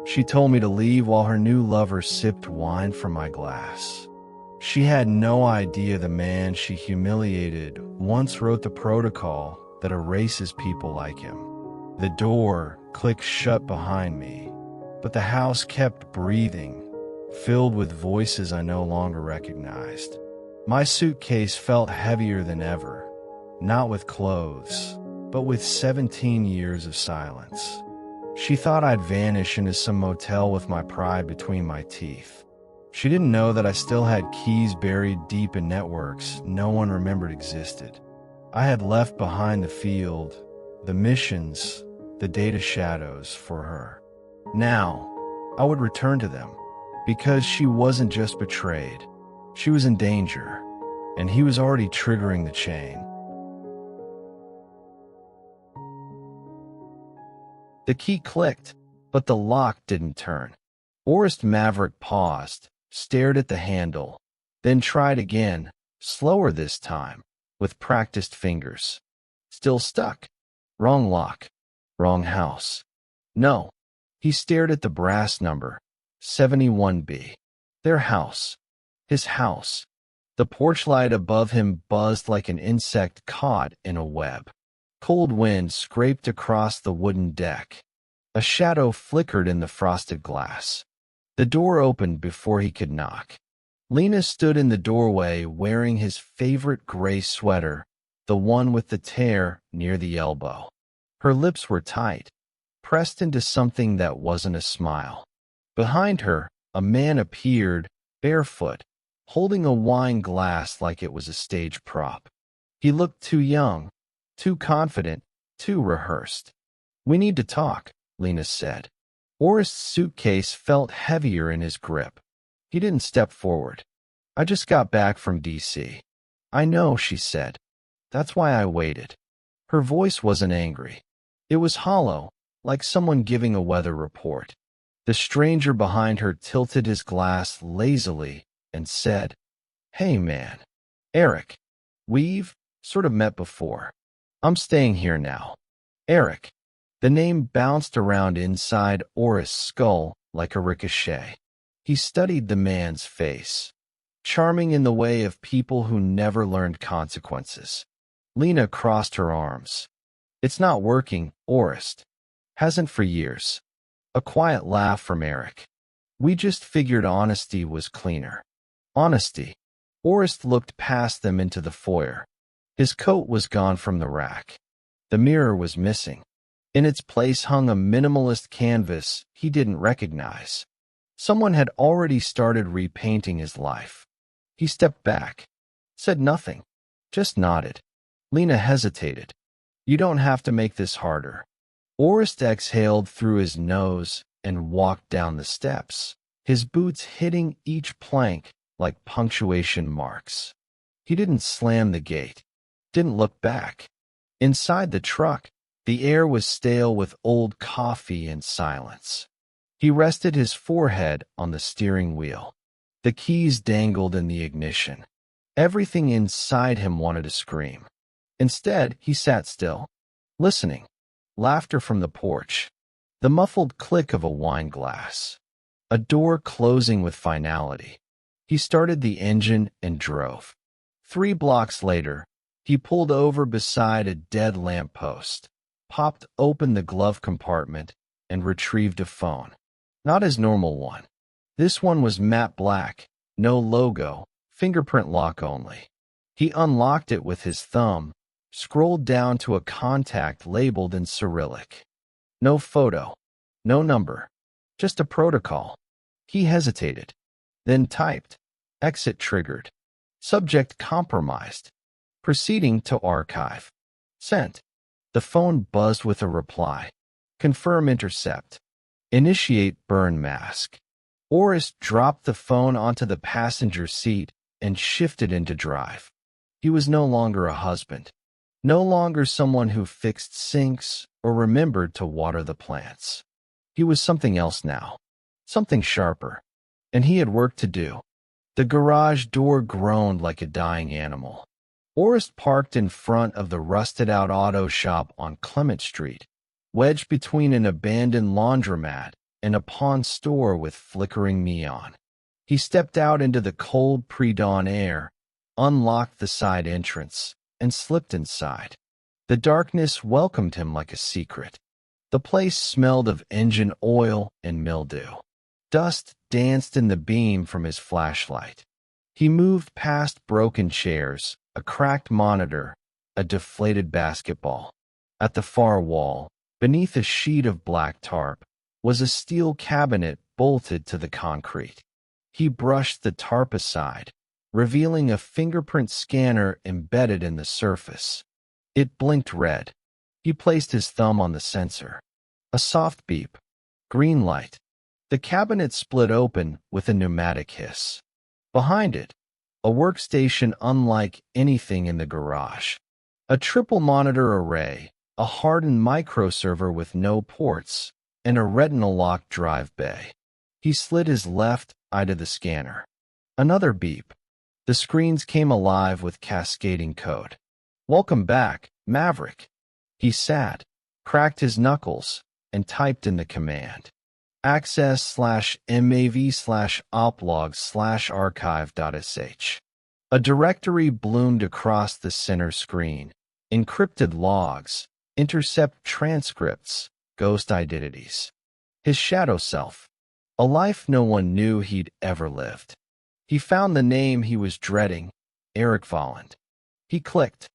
She told me to leave while her new lover sipped wine from my glass. She had no idea the man she humiliated once wrote the protocol that erases people like him. The door clicked shut behind me, but the house kept breathing, filled with voices I no longer recognized. My suitcase felt heavier than ever, not with clothes, but with 17 years of silence. She thought I'd vanish into some motel with my pride between my teeth. She didn't know that I still had keys buried deep in networks no one remembered existed. I had left behind the field, the missions, the data shadows for her. Now, I would return to them, because she wasn't just betrayed. She was in danger, and he was already triggering the chain. The key clicked, but the lock didn't turn. Orist Maverick paused, stared at the handle, then tried again, slower this time, with practiced fingers. Still stuck. Wrong lock. Wrong house. No. He stared at the brass number, 71B. Their house. His house. The porch light above him buzzed like an insect caught in a web. Cold wind scraped across the wooden deck. A shadow flickered in the frosted glass. The door opened before he could knock. Lena stood in the doorway wearing his favorite gray sweater, the one with the tear near the elbow. Her lips were tight, pressed into something that wasn't a smile. Behind her, a man appeared, barefoot, holding a wine glass like it was a stage prop. He looked too young, too confident, too rehearsed. "We need to talk," Lena said. Orist's suitcase felt heavier in his grip. He didn't step forward. "I just got back from D.C. "I know," she said. "That's why I waited." Her voice wasn't angry. It was hollow, like someone giving a weather report. The stranger behind her tilted his glass lazily and said, "Hey, man. Eric. We've sort of met before. I'm staying here now." Eric. The name bounced around inside Orist's skull like a ricochet. He studied the man's face, charming in the way of people who never learned consequences. Lena crossed her arms. "It's not working, Orist. Hasn't for years." A quiet laugh from Eric. "We just figured honesty was cleaner." Honesty. Orist looked past them into the foyer. His coat was gone from the rack. The mirror was missing. In its place hung a minimalist canvas he didn't recognize. Someone had already started repainting his life. He stepped back, said nothing, just nodded. Lena hesitated. "You don't have to make this harder." Orist exhaled through his nose and walked down the steps, his boots hitting each plank like punctuation marks. He didn't slam the gate, didn't look back. Inside the truck, the air was stale with old coffee and silence. He rested his forehead on the steering wheel. The keys dangled in the ignition. Everything inside him wanted to scream. Instead, he sat still, listening. Laughter from the porch. The muffled click of a wine glass. A door closing with finality. He started the engine and drove. 3 blocks later, he pulled over beside a dead lamppost, popped open the glove compartment, and retrieved a phone. Not his normal one. This one was matte black, no logo, fingerprint lock only. He unlocked it with his thumb, scrolled down to a contact labeled in Cyrillic. No photo, no number, just a protocol. He hesitated, then typed, "Exit triggered. Subject compromised. Proceeding to archive. Sent." The phone buzzed with a reply. "Confirm intercept. Initiate burn mask." Orist dropped the phone onto the passenger seat and shifted into drive. He was no longer a husband. No longer someone who fixed sinks or remembered to water the plants. He was something else now. Something sharper. And he had work to do. The garage door groaned like a dying animal. Orist parked in front of the rusted-out auto shop on Clement Street, wedged between an abandoned laundromat and a pawn store with flickering neon. He stepped out into the cold pre-dawn air, unlocked the side entrance, and slipped inside. The darkness welcomed him like a secret. The place smelled of engine oil and mildew. Dust danced in the beam from his flashlight. He moved past broken chairs, a cracked monitor, a deflated basketball. At the far wall, beneath a sheet of black tarp, was a steel cabinet bolted to the concrete. He brushed the tarp aside, revealing a fingerprint scanner embedded in the surface. It blinked red. He placed his thumb on the sensor. A soft beep. Green light. The cabinet split open with a pneumatic hiss. Behind it, a workstation unlike anything in the garage. A triple monitor array, a hardened microserver with no ports, and a retinal-locked drive bay. He slid his left eye to the scanner. Another beep. The screens came alive with cascading code. "Welcome back, Maverick." He sat, cracked his knuckles, and typed in the command. access/mav/oplog/archive.sh. A directory bloomed across the center screen. Encrypted logs, intercept transcripts, ghost identities. His shadow self. A life no one knew he'd ever lived. He found the name he was dreading, Eric Volland. He clicked.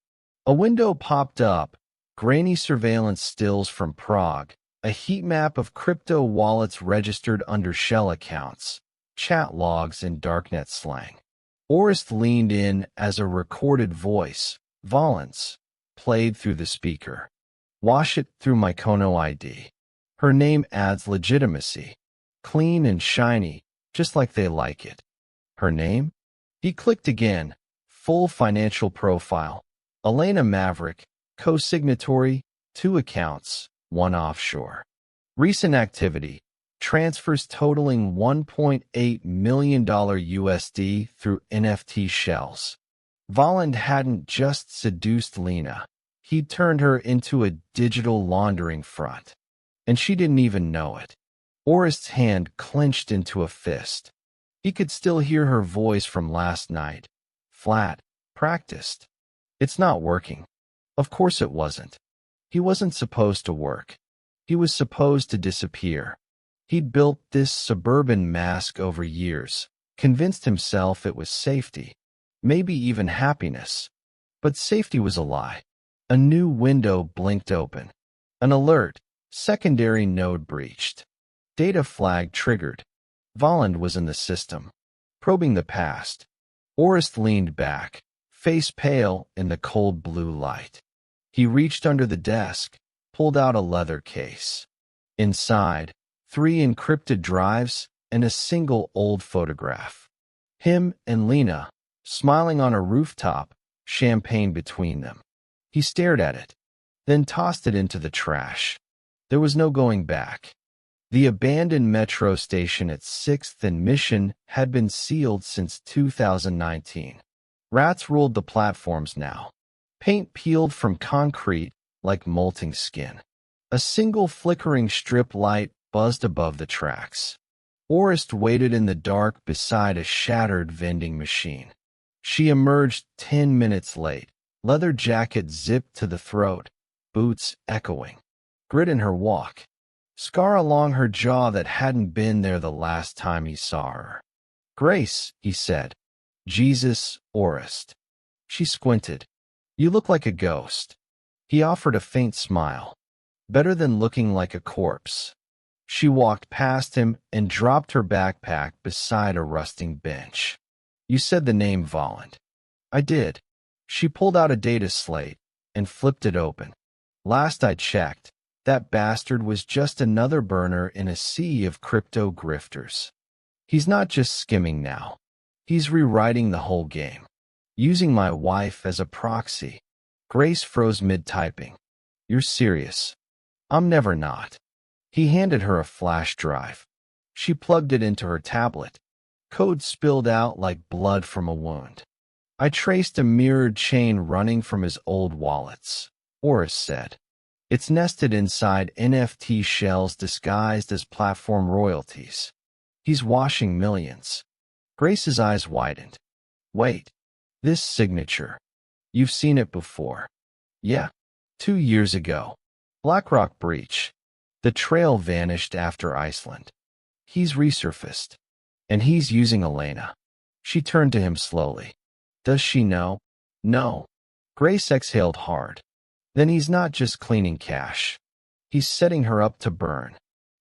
A window popped up, grainy surveillance stills from Prague, a heat map of crypto wallets registered under shell accounts, chat logs in darknet slang. Orist leaned in as a recorded voice, Volland's, played through the speaker. "Wash it through Mykono ID. Her name adds legitimacy. Clean and shiny, just like they like it. Her name?" He clicked again. Full financial profile. Elena Maverick, co-signatory, 2 accounts, 1 offshore. Recent activity, transfers totaling $1.8 million USD through NFT shells. Volland hadn't just seduced Lena. He'd turned her into a digital laundering front. And she didn't even know it. Orist's hand clenched into a fist. He could still hear her voice from last night. Flat, practiced. "It's not working." Of course it wasn't. He wasn't supposed to work. He was supposed to disappear. He'd built this suburban mask over years, convinced himself it was safety, maybe even happiness. But safety was a lie. A new window blinked open. An alert, secondary node breached. Data flag triggered. Volland was in the system, probing the past. Orist leaned back, face pale in the cold blue light. He reached under the desk, pulled out a leather case. Inside, 3 encrypted drives and a single old photograph. Him and Lena, smiling on a rooftop, champagne between them. He stared at it, then tossed it into the trash. There was no going back. The abandoned metro station at 6th and Mission had been sealed since 2019. Rats ruled the platforms now. Paint peeled from concrete like molting skin. A single flickering strip light buzzed above the tracks. Orist waited in the dark beside a shattered vending machine. She emerged 10 minutes late, leather jacket zipped to the throat, boots echoing. Grit in her walk. Scar along her jaw that hadn't been there the last time he saw her. "Grace," he said. "Jesus, Orist." She squinted. "You look like a ghost." He offered a faint smile. "Better than looking like a corpse." She walked past him and dropped her backpack beside a rusting bench. "You said the name Volland." "I did." She pulled out a data slate and flipped it open. "Last I checked, that bastard was just another burner in a sea of crypto grifters. He's not just skimming now. He's rewriting the whole game. Using my wife as a proxy." Grace froze mid-typing. "You're serious?" "I'm never not." He handed her a flash drive. She plugged it into her tablet. Code spilled out like blood from a wound. "I traced a mirrored chain running from his old wallets," Orist said. It's nested inside NFT shells disguised as platform royalties. He's washing millions. Grace's eyes widened. Wait, this signature. You've seen it before. Yeah, 2 years ago. BlackRock breach. The trail vanished after Iceland. He's resurfaced. And he's using Elena. She turned to him slowly. Does she know? No. Grace exhaled hard. Then he's not just cleaning cash. He's setting her up to burn.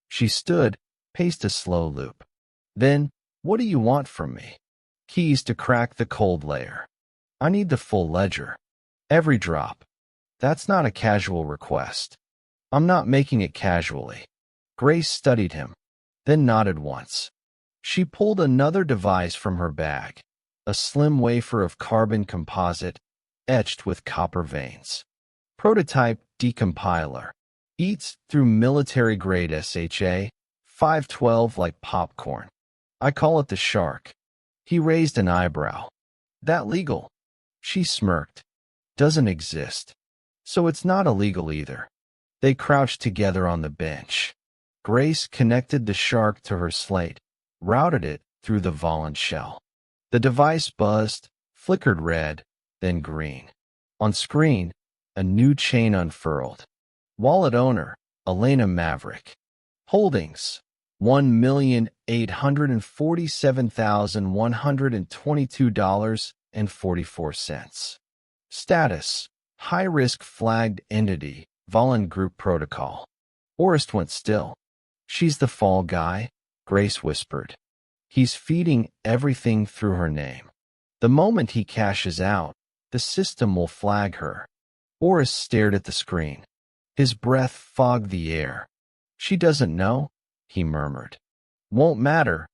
She stood, paced a slow loop. Then, what do you want from me? Keys to crack the cold layer. I need the full ledger. Every drop. That's not a casual request. I'm not making it casually. Grace studied him, then nodded once. She pulled another device from her bag, a slim wafer of carbon composite, etched with copper veins. Prototype decompiler. Eats through military-grade SHA, 512 like popcorn. I call it the shark. He raised an eyebrow. That legal? She smirked. Doesn't exist. So it's not illegal either. They crouched together on the bench. Grace connected the shark to her slate, routed it through the Volland shell. The device buzzed, flickered red, then green. On screen, a new chain unfurled. Wallet owner, Elena Maverick. Holdings, $1,847,122.44. Status, high-risk flagged entity, Volland Group Protocol. Orist went still. She's the fall guy, Grace whispered. He's feeding everything through her name. The moment he cashes out, the system will flag her. Orist stared at the screen. His breath fogged the air. She doesn't know, he murmured. Won't matter,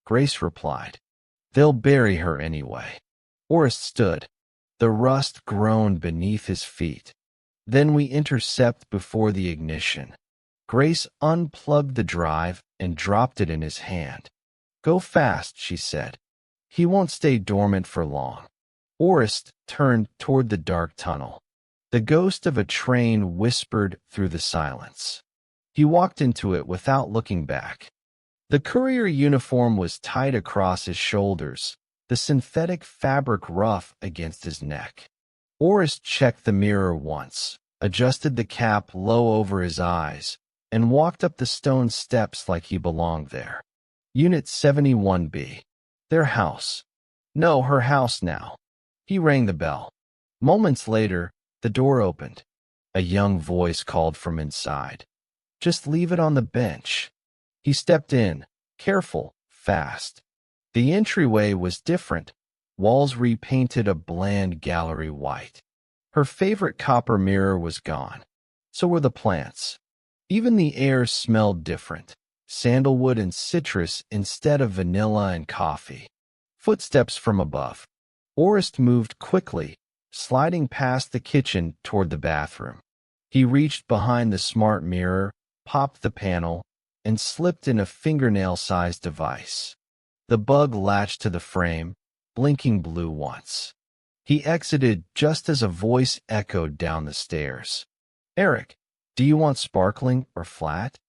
Grace replied. They'll bury her anyway. Orist stood. The rust groaned beneath his feet. Then we intercept before the ignition. Grace unplugged the drive and dropped it in his hand. Go fast, she said. He won't stay dormant for long. Orist turned toward the dark tunnel. The ghost of a train whispered through the silence. He walked into it without looking back. The courier uniform was tight across his shoulders, the synthetic fabric rough against his neck. Orist checked the mirror once, adjusted the cap low over his eyes, and walked up the stone steps like he belonged there. Unit 71B. Their house. No, her house now. He rang the bell. Moments later, the door opened. A young voice called from inside. Just leave it on the bench. He stepped in, careful, fast. The entryway was different. Walls repainted a bland gallery white. Her favorite copper mirror was gone. So were the plants. Even the air smelled different. Sandalwood and citrus instead of vanilla and coffee. Footsteps from above. Orist moved quickly, sliding past the kitchen toward the bathroom. He reached behind the smart mirror, popped the panel, and slipped in a fingernail-sized device. The bug latched to the frame, blinking blue once. He exited just as a voice echoed down the stairs. Eric, do you want sparkling or flat?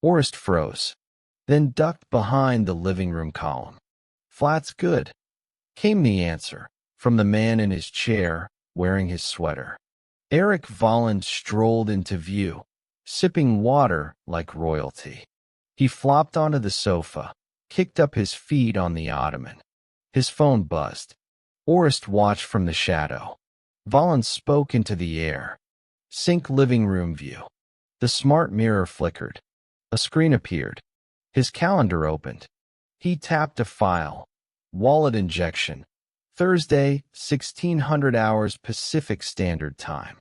Orist froze, then ducked behind the living room column. Flat's good, came the answer, from the man in his chair, wearing his sweater. Eric Volland strolled into view, sipping water like royalty. He flopped onto the sofa, kicked up his feet on the ottoman. His phone buzzed. Orist watched from the shadow. Volland spoke into the air. Sync living room view. The smart mirror flickered. A screen appeared. His calendar opened. He tapped a file. Wallet injection. Thursday, 1600 hours Pacific Standard Time.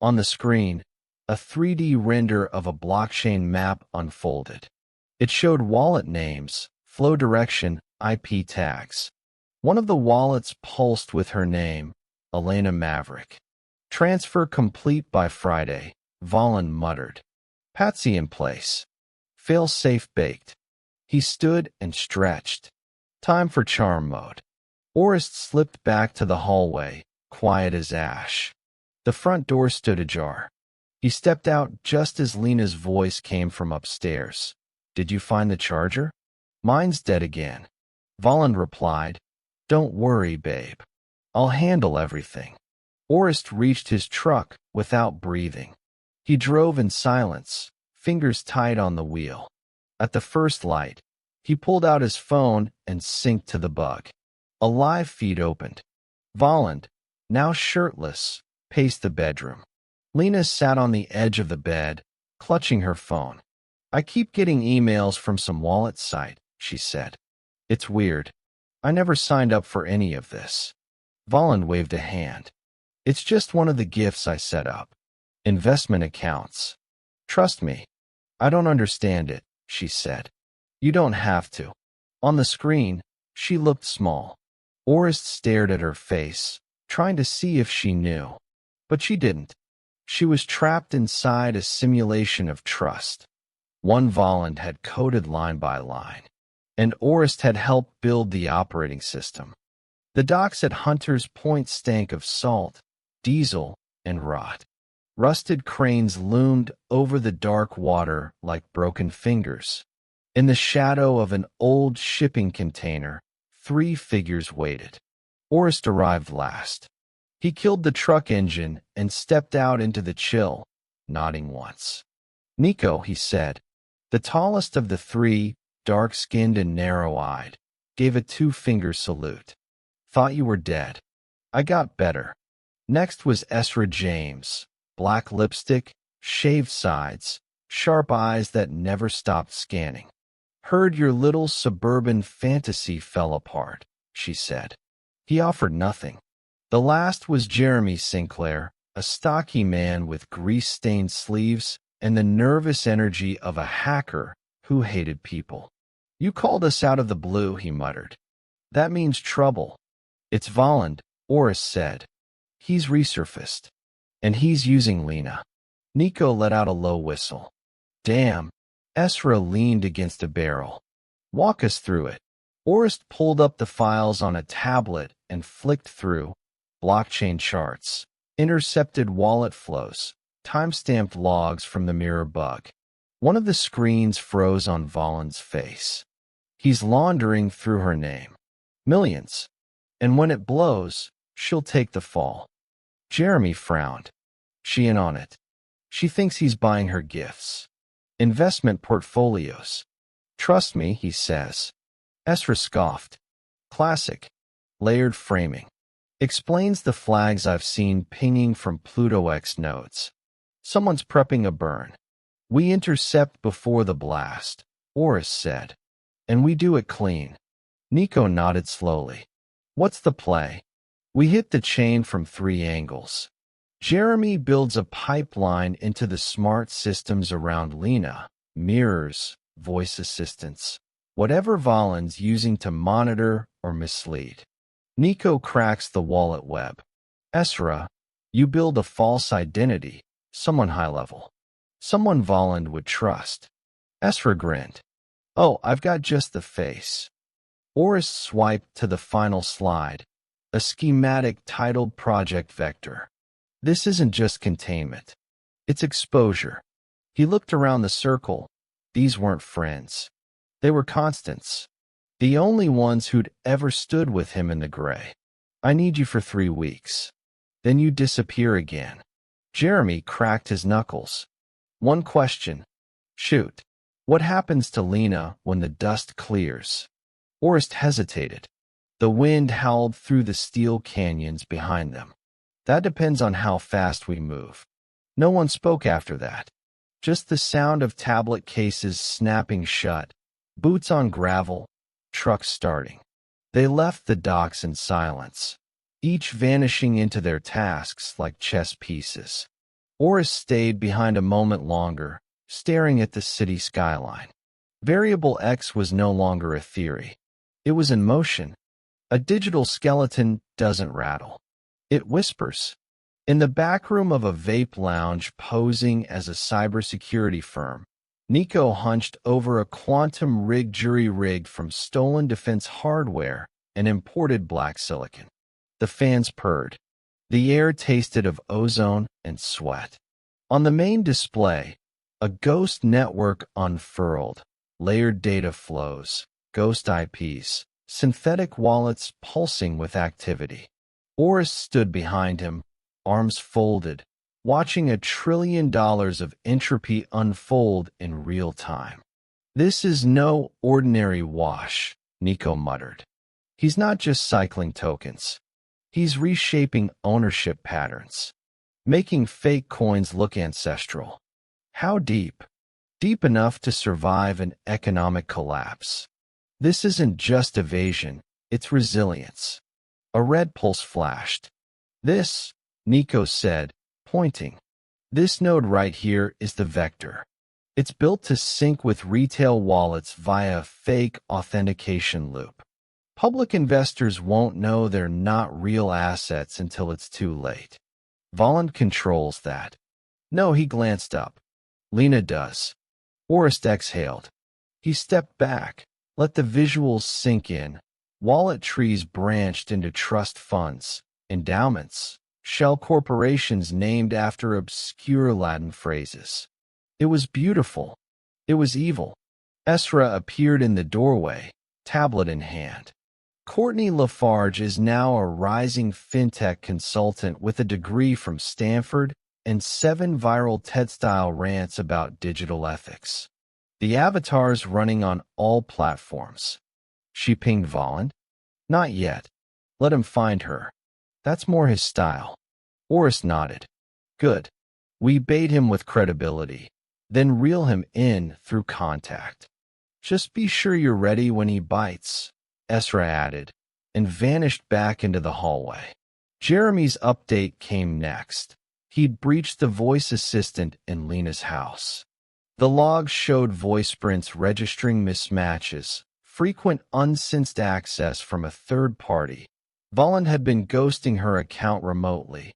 On the screen, a 3D render of a blockchain map unfolded. It showed wallet names, flow direction, IP tags. One of the wallets pulsed with her name, Elena Maverick. Transfer complete by Friday, Volland muttered. Patsy in place. Fail-safe baked. He stood and stretched. Time for charm mode. Orist slipped back to the hallway, quiet as ash. The front door stood ajar. He stepped out just as Lena's voice came from upstairs. Did you find the charger? Mine's dead again. Volland replied. Don't worry, babe. I'll handle everything. Orest reached his truck without breathing. He drove in silence, fingers tight on the wheel. At the first light, he pulled out his phone and synced to the bug. A live feed opened. Volland, now shirtless, paced the bedroom. Lena sat on the edge of the bed, clutching her phone. I keep getting emails from some wallet site, she said. It's weird. I never signed up for any of this. Volland waved a hand. It's just one of the gifts I set up. Investment accounts. Trust me. I don't understand it, she said. You don't have to. On the screen, she looked small. Orest stared at her face, trying to see if she knew. But she didn't. She was trapped inside a simulation of trust. One Volland had coded line by line, and Orest had helped build the operating system. The docks at Hunter's Point stank of salt, diesel, and rot. Rusted cranes loomed over the dark water like broken fingers. In the shadow of an old shipping container, 3 figures waited. Orest arrived last. He killed the truck engine and stepped out into the chill, nodding once. Nico, he said. The tallest of the 3, dark-skinned and narrow-eyed, gave a 2-finger salute. Thought you were dead. I got better. Next was Ezra James, black lipstick, shaved sides, sharp eyes that never stopped scanning. Heard your little suburban fantasy fell apart, she said. He offered nothing. The last was Jeremy Sinclair, a stocky man with grease-stained sleeves and the nervous energy of a hacker who hated people. You called us out of the blue, he muttered. That means trouble. It's Volland, Orest said. He's resurfaced. And he's using Lena. Nico let out a low whistle. Damn. Ezra leaned against a barrel. Walk us through it. Orest pulled up the files on a tablet and flicked through. Blockchain charts, intercepted wallet flows, time-stamped logs from the mirror bug. One of the screens froze on Volland's face. He's laundering through her name. Millions. And when it blows, she'll take the fall. Jeremy frowned. She in on it. She thinks he's buying her gifts. Investment portfolios. Trust me, he says. Ezra scoffed. Classic. Layered framing. Explains the flags I've seen pinging from Pluto X nodes. Someone's prepping a burn. We intercept before the blast, Orest said. And we do it clean. Nico nodded slowly. What's the play? We hit the chain from 3 angles. Jeremy builds a pipeline into the smart systems around Lena, mirrors, voice assistants, whatever Volland's using to monitor or mislead. Nico cracks the wallet web. Ezra, you build a false identity, someone high-level. Someone Volland would trust. Ezra grinned. Oh, I've got just the face. Orest swiped to the final slide, a schematic titled Project Vector. This isn't just containment. It's exposure. He looked around the circle. These weren't friends. They were constants. The only ones who'd ever stood with him in the gray. I need you for 3 weeks. Then you disappear again. Jeremy cracked his knuckles. One question. Shoot. What happens to Lena when the dust clears? Orest hesitated. The wind howled through the steel canyons behind them. That depends on how fast we move. No one spoke after that. Just the sound of tablet cases snapping shut, boots on gravel, trucks starting. They left the docks in silence, each vanishing into their tasks like chess pieces. Orest stayed behind a moment longer, staring at the city skyline. Variable X was no longer a theory. It was in motion. A digital skeleton doesn't rattle. It whispers. In the back room of a vape lounge posing as a cybersecurity firm, Nico hunched over a quantum rig jury-rigged from stolen defense hardware and imported black silicon. The fans purred. The air tasted of ozone and sweat. On the main display, a ghost network unfurled, layered data flows, ghost IPs, synthetic wallets pulsing with activity. Oris stood behind him, arms folded, watching $1 trillion of entropy unfold in real time. This is no ordinary wash, Nico muttered. He's not just cycling tokens. He's reshaping ownership patterns, making fake coins look ancestral. How deep? Deep enough to survive an economic collapse. This isn't just evasion, it's resilience. A red pulse flashed. This, Nico said, pointing. This node right here is the vector. It's built to sync with retail wallets via a fake authentication loop. Public investors won't know they're not real assets until it's too late. Volland controls that. No, he glanced up. Lena does. Orist exhaled. He stepped back, let the visuals sink in. Wallet trees branched into trust funds, endowments, shell corporations named after obscure Latin phrases. It was beautiful. It was evil. Esra appeared in the doorway, tablet in hand. Courtney Lafarge is now a rising fintech consultant with a degree from Stanford and 7 viral TED-style rants about digital ethics. The avatar's running on all platforms. She pinged Volland. Not yet. Let him find her. That's more his style. Oris nodded. Good. We bait him with credibility, then reel him in through contact. Just be sure you're ready when he bites, Esra added, and vanished back into the hallway. Jeremy's update came next. He'd breached the voice assistant in Lena's house. The logs showed voice sprints registering mismatches, frequent unsensed access from a third party. Volland had been ghosting her account remotely,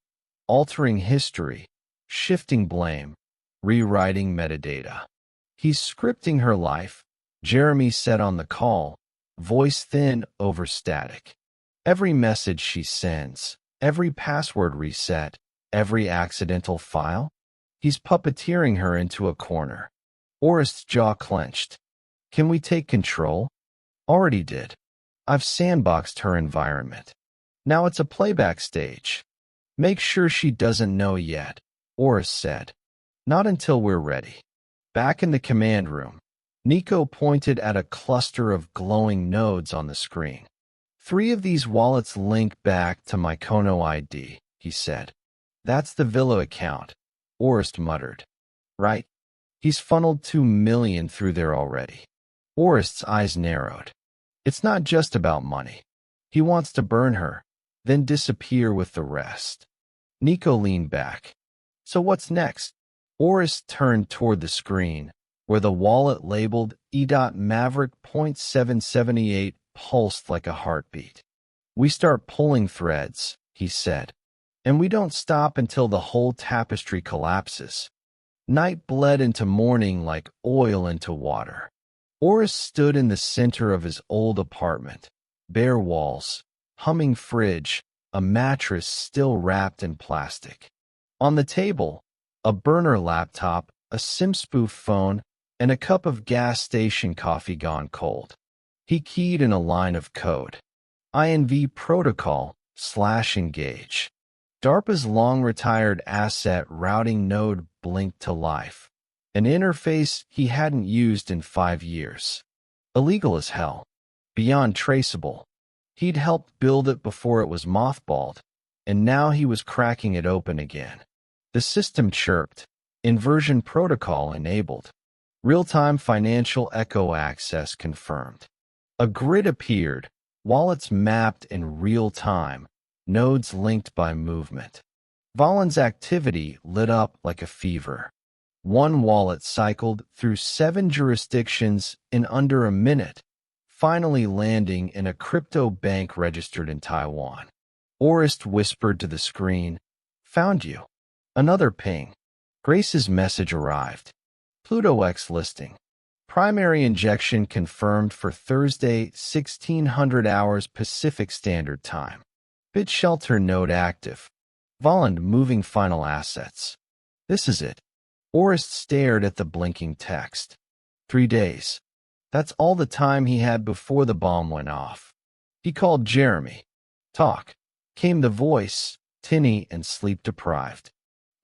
altering history, shifting blame, rewriting metadata. He's scripting her life, Jeremy said on the call, voice thin over static. Every message she sends, every password reset, every accidental file, he's puppeteering her into a corner. Orist's jaw clenched. Can we take control? Already did. I've sandboxed her environment. Now it's a playback stage. Make sure she doesn't know yet, Oris said. Not until we're ready. Back in the command room, Nico pointed at a cluster of glowing nodes on the screen. 3 of these wallets link back to my Kono ID, he said. That's the Villa account, Orist muttered. Right. He's funneled 2 million through there already. Orist's eyes narrowed. It's not just about money. He wants to burn her, then disappear with the rest. Nico leaned back. So what's next? Orist turned toward the screen, where the wallet labeled E.Maverick.778 pulsed like a heartbeat. We start pulling threads, he said, and we don't stop until the whole tapestry collapses. Night bled into morning like oil into water. Oris stood in the center of his old apartment, bare walls, humming fridge, a mattress still wrapped in plastic. On the table, a burner laptop, a SIM spoof phone, and a cup of gas station coffee gone cold. He keyed in a line of code. INV protocol /engage. DARPA's long-retired asset routing node blinked to life. An interface he hadn't used in 5 years. Illegal as hell. Beyond traceable. He'd helped build it before it was mothballed, and now he was cracking it open again. The system chirped. Inversion protocol enabled. Real-time financial echo access confirmed. A grid appeared, wallets mapped in real time, nodes linked by movement. Volland's activity lit up like a fever. 1 wallet cycled through 7 jurisdictions in under a minute, finally landing in a crypto bank registered in Taiwan. Orist whispered to the screen, "Found you." Another ping. Grace's message arrived. Pluto X listing. Primary injection confirmed for Thursday, 1600 hours Pacific Standard Time. BitShelter node active. Volland moving final assets. This is it. Orest stared at the blinking text. 3 days. That's all the time he had before the bomb went off. He called Jeremy. Talk. Came the voice, tinny and sleep-deprived.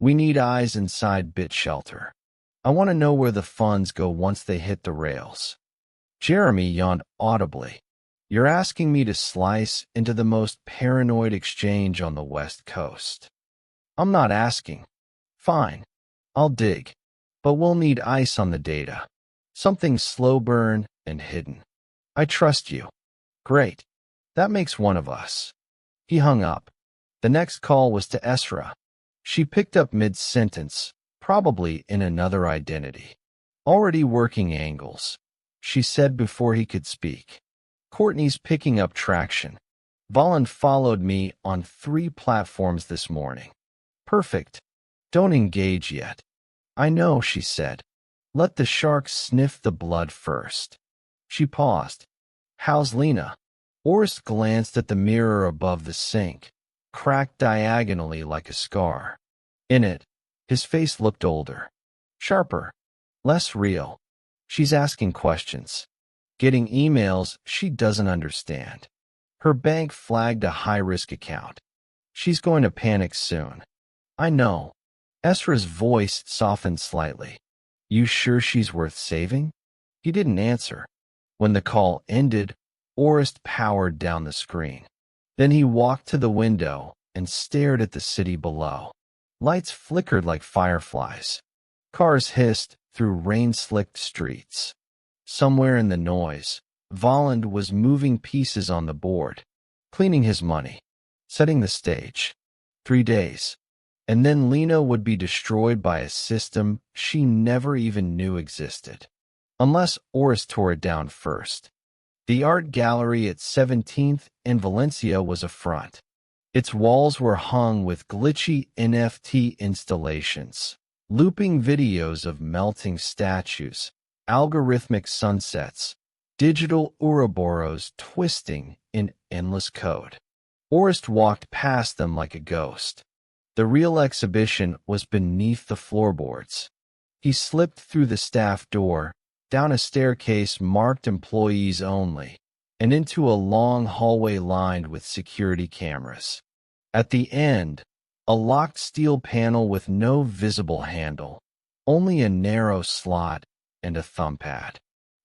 We need eyes inside Bit Shelter. I want to know where the funds go once they hit the rails. Jeremy yawned audibly. You're asking me to slice into the most paranoid exchange on the West Coast. I'm not asking. Fine. I'll dig. But we'll need ice on the data. Something slow burn and hidden. I trust you. Great. That makes one of us. He hung up. The next call was to Esra. She picked up mid-sentence, probably in another identity. Already working angles, she said before he could speak. Courtney's picking up traction. Volland followed me on 3 platforms this morning. Perfect. Don't engage yet. I know, she said. Let the shark sniff the blood first. She paused. How's Lena? Orest glanced at the mirror above the sink, cracked diagonally like a scar. In it, his face looked older, sharper, less real. She's asking questions, getting emails she doesn't understand. Her bank flagged a high-risk account. She's going to panic soon. I know. Esra's voice softened slightly. You sure she's worth saving? He didn't answer. When the call ended, Orest powered down the screen. Then he walked to the window and stared at the city below. Lights flickered like fireflies. Cars hissed through rain-slicked streets. Somewhere in the noise, Volland was moving pieces on the board, cleaning his money, setting the stage. 3 days. And then Lena would be destroyed by a system she never even knew existed. Unless Orest tore it down first. The art gallery at 17th and Valencia was a front. Its walls were hung with glitchy NFT installations, looping videos of melting statues, algorithmic sunsets, digital Ouroboros twisting in endless code. Orest walked past them like a ghost. The real exhibition was beneath the floorboards. He slipped through the staff door, down a staircase marked employees only, and into a long hallway lined with security cameras. At the end, a locked steel panel with no visible handle, only a narrow slot and a thumb pad.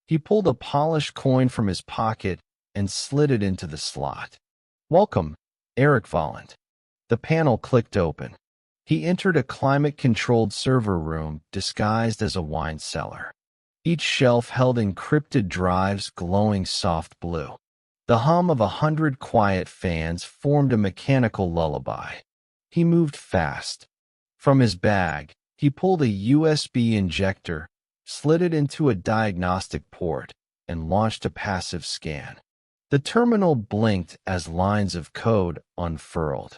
He pulled a polished coin from his pocket and slid it into the slot. Welcome, Eric Volland. The panel clicked open. He entered a climate-controlled server room disguised as a wine cellar. Each shelf held encrypted drives glowing soft blue. The hum of 100 quiet fans formed a mechanical lullaby. He moved fast. From his bag, he pulled a USB injector, slid it into a diagnostic port, and launched a passive scan. The terminal blinked as lines of code unfurled.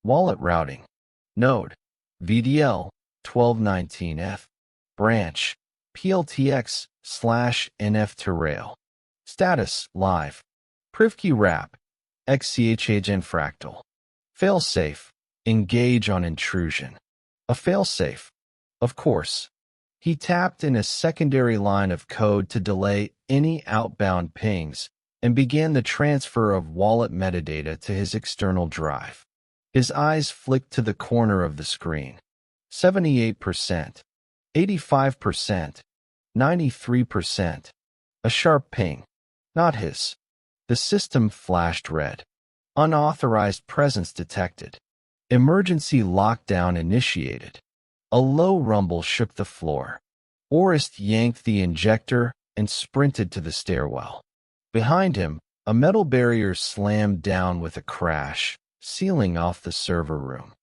Wallet routing. Node. VDL 1219F. Branch. PLTX/NF to rail. Status. Live. Privkey wrap. XCHAGEN fractal. Failsafe. Engage on intrusion. A failsafe. Of course. He tapped in a secondary line of code to delay any outbound pings and began the transfer of wallet metadata to his external drive. His eyes flicked to the corner of the screen. 78%, 85%, 93%. A sharp ping. Not his. The system flashed red. Unauthorized presence detected. Emergency lockdown initiated. A low rumble shook the floor. Orest yanked the injector and sprinted to the stairwell. Behind him, a metal barrier slammed down with a crash, sealing off the server room.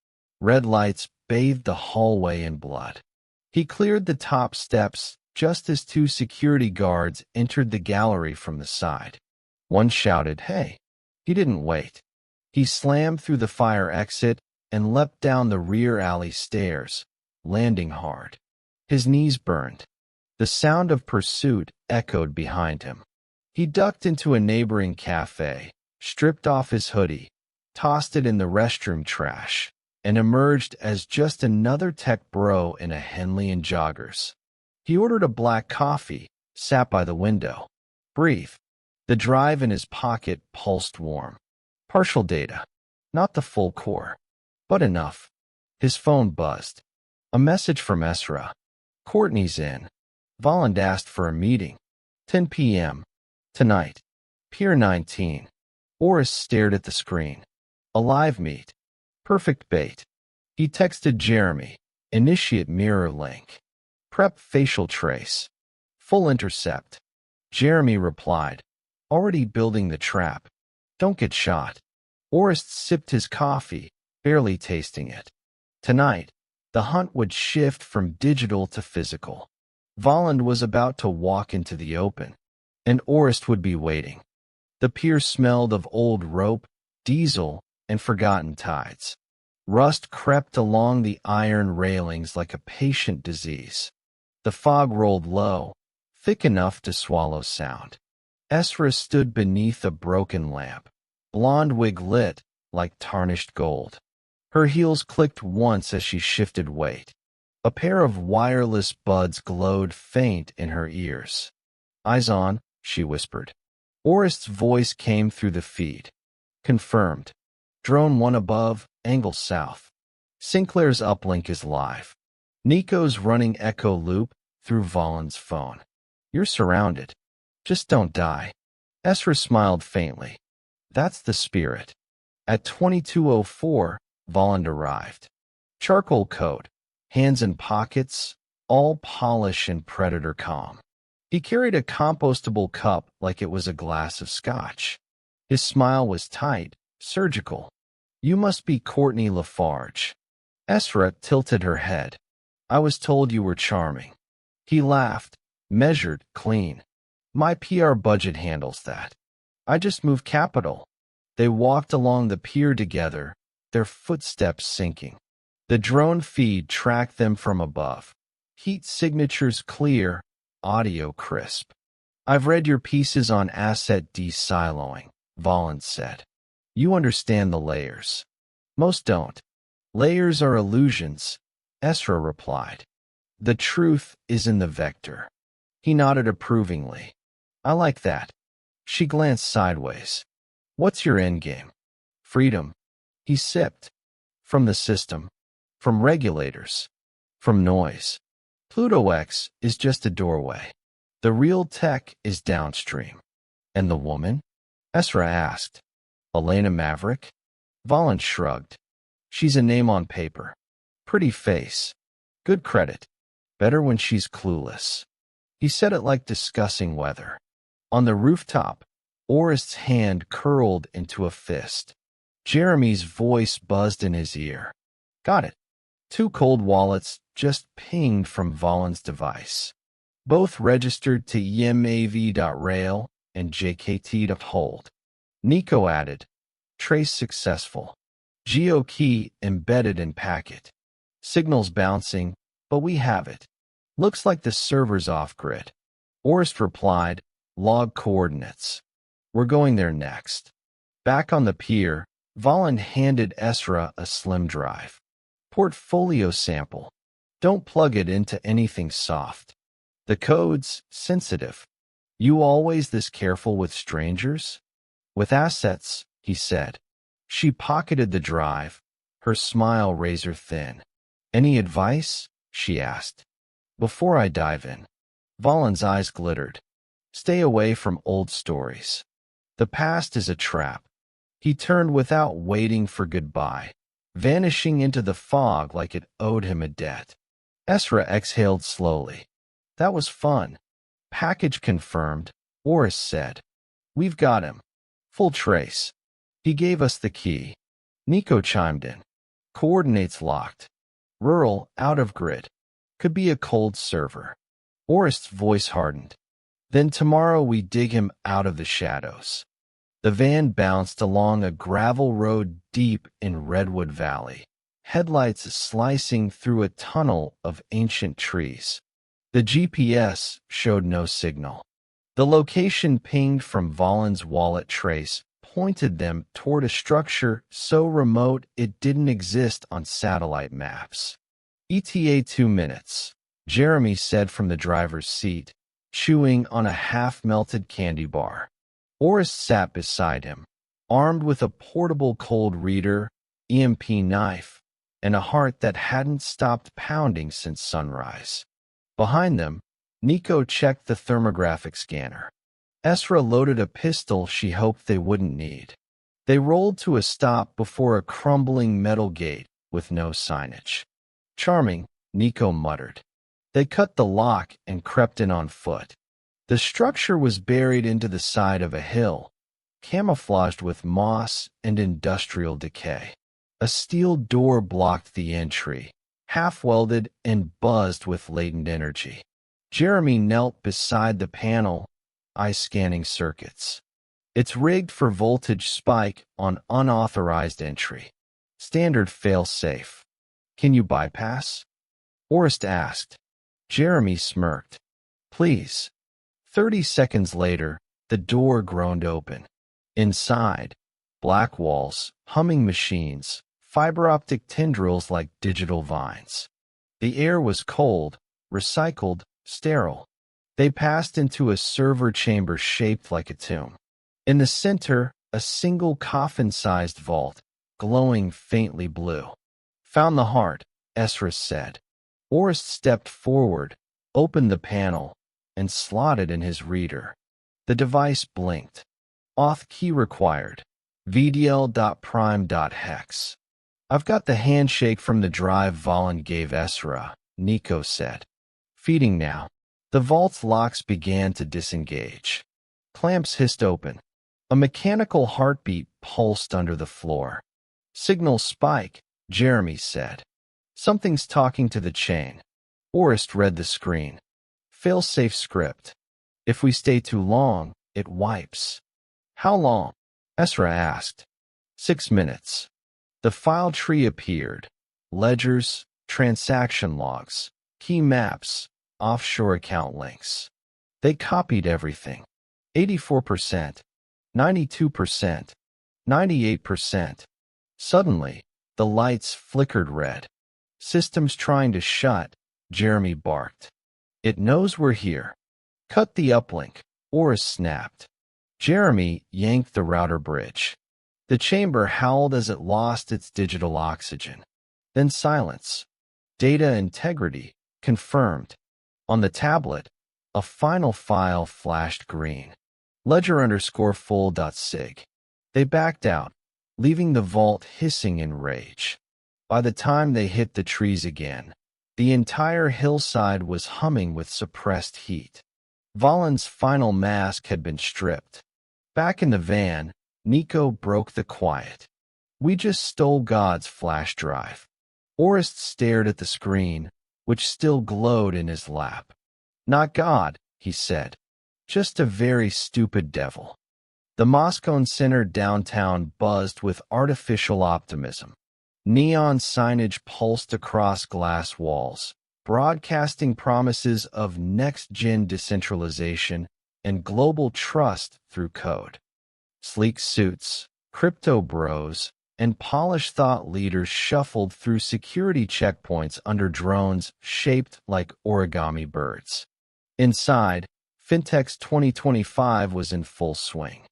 Red lights bathed the hallway in blood. He cleared the top steps just as 2 security guards entered the gallery from the side. One shouted, "Hey!" He didn't wait. He slammed through the fire exit and leapt down the rear alley stairs, landing hard. His knees burned. The sound of pursuit echoed behind him. He ducked into a neighboring cafe, stripped off his hoodie, tossed it in the restroom trash, and emerged as just another tech bro in a Henley and joggers. He ordered a black coffee, sat by the window. Brief. The drive in his pocket pulsed warm. Partial data. Not the full core. But enough. His phone buzzed. A message from Ezra. Courtney's in. Volland asked for a meeting. 10 p.m. Tonight. Pier 19. Oris stared at the screen. A live meet. Perfect bait. He texted Jeremy. Initiate mirror link. Prep facial trace. Full intercept. Jeremy replied. Already building the trap. Don't get shot. Oris sipped his coffee, barely tasting it. Tonight, the hunt would shift from digital to physical. Volland was about to walk into the open, and Oris would be waiting. The pier smelled of old rope, diesel, and forgotten tides. Rust crept along the iron railings like a patient disease. The fog rolled low, thick enough to swallow sound. Ezra stood beneath a broken lamp, blonde wig lit like tarnished gold. Her heels clicked once as she shifted weight. A pair of wireless buds glowed faint in her ears. Eyes on, she whispered. Orist's voice came through the feed. Confirmed. Drone 1 above, angle south. Sinclair's uplink is live. Nico's running echo loop through Volland's phone. You're surrounded. Just don't die. Ezra smiled faintly. That's the spirit. At 22:04, Volland arrived. Charcoal coat, hands in pockets, all polish and predator calm. He carried a compostable cup like it was a glass of scotch. His smile was tight, surgical. You must be Courtney Lafarge. Ezra tilted her head. I was told you were charming. He laughed, measured, clean. My PR budget handles that. I just moved capital. They walked along the pier together, their footsteps sinking. The drone feed tracked them from above. Heat signatures clear, audio crisp. I've read your pieces on asset de-siloing, Volland said. You understand the layers. Most don't. Layers are illusions, Ezra replied. The truth is in the vector. He nodded approvingly. I like that. She glanced sideways. What's your endgame? Freedom. He sipped. From the system. From regulators. From noise. Pluto X is just a doorway. The real tech is downstream. And the woman? Ezra asked. Elena Maverick? Volland shrugged. She's a name on paper. Pretty face. Good credit. Better when she's clueless. He said it like discussing weather. On the rooftop, Orist's hand curled into a fist. Jeremy's voice buzzed in his ear. Got it. 2 cold wallets just pinged from Volland's device. Both registered to ymav.rail and jkt.hold. Nico added. Trace successful. Geo key embedded in packet. Signals bouncing, but we have it. Looks like the server's off-grid. Orist replied, log coordinates. We're going there next. Back on the pier, Volland handed Ezra a slim drive. Portfolio sample. Don't plug it into anything soft. The code's sensitive. You always this careful with strangers? With assets, he said. She pocketed the drive, her smile razor thin. Any advice? She asked. Before I dive in. Volland's eyes glittered. Stay away from old stories. The past is a trap. He turned without waiting for goodbye, vanishing into the fog like it owed him a debt. Ezra exhaled slowly. That was fun. Package confirmed, Oris said. We've got him. Full trace. He gave us the key. Nico chimed in. Coordinates locked. Rural, out of grid. Could be a cold server. Orist's voice hardened. Then tomorrow we dig him out of the shadows. The van bounced along a gravel road deep in Redwood Valley, headlights slicing through a tunnel of ancient trees. The GPS showed no signal. The location pinged from Volland's wallet trace pointed them toward a structure so remote it didn't exist on satellite maps. ETA 2 minutes, Jeremy said from the driver's seat, chewing on a half-melted candy bar. Orest sat beside him, armed with a portable cold reader, EMP knife, and a heart that hadn't stopped pounding since sunrise. Behind them, Nico checked the thermographic scanner. Esra loaded a pistol she hoped they wouldn't need. They rolled to a stop before a crumbling metal gate with no signage. "Charming," Nico muttered. They cut the lock and crept in on foot. The structure was buried into the side of a hill, camouflaged with moss and industrial decay. A steel door blocked the entry, half-welded and buzzed with latent energy. Jeremy knelt beside the panel, eye-scanning circuits. "It's rigged for voltage spike on unauthorized entry. Standard fail-safe. Can you bypass?" Orest asked. Jeremy smirked. "Please." 30 seconds later, the door groaned open. Inside, black walls, humming machines, fiber-optic tendrils like digital vines. The air was cold, recycled, sterile. They passed into a server chamber shaped like a tomb. In the center, a single coffin-sized vault, glowing faintly blue. "Found the heart," Esra said. Orest stepped forward, opened the panel, and slotted in his reader. The device blinked. "Auth key required. VDL.prime.hex." "I've got the handshake from the drive Valen gave Esra," Nico said. "Feeding now." The vault's locks began to disengage. Clamps hissed open. A mechanical heartbeat pulsed under the floor. "Signal spike," Jeremy said. "Something's talking to the chain." Orest read the screen. "Failsafe script. If we stay too long, it wipes." "How long?" Esra asked. 6 minutes. The file tree appeared. Ledgers, transaction logs, key maps, offshore account links. They copied everything. 84%, 92%, 98%. Suddenly, the lights flickered red. "System's trying to shut," Jeremy barked. "It knows we're here." "Cut the uplink," Orest snapped. Jeremy yanked the router bridge. The chamber howled as it lost its digital oxygen. Then silence. "Data integrity confirmed." On the tablet, a final file flashed green. Ledger_full.sig. They backed out, leaving the vault hissing in rage. By the time they hit the trees again, the entire hillside was humming with suppressed heat. Valen's final mask had been stripped. Back in the van, Nico broke the quiet. "We just stole God's flash drive." Orest stared at the screen, which still glowed in his lap. "Not God," he said. "Just a very stupid devil." The Moscone Center downtown buzzed with artificial optimism. Neon signage pulsed across glass walls, broadcasting promises of next-gen decentralization and global trust through code. Sleek suits, crypto bros, and polished thought leaders shuffled through security checkpoints under drones shaped like origami birds. Inside, FinTech's 2025 was in full swing.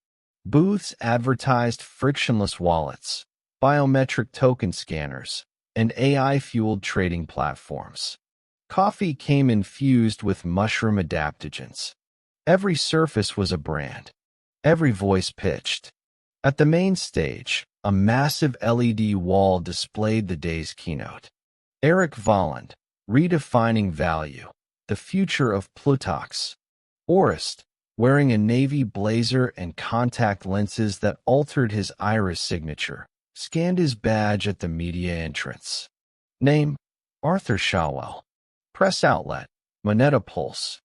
Booths advertised frictionless wallets, biometric token scanners, and AI-fueled trading platforms. Coffee came infused with mushroom adaptogens. Every surface was a brand. Every voice pitched. At the main stage, a massive LED wall displayed the day's keynote. Eric Volland, Redefining Value, the Future of Plutox. Orest, wearing a navy blazer and contact lenses that altered his iris signature, scanned his badge at the media entrance. Name, Arthur Shawwell. Press outlet, Moneta Pulse.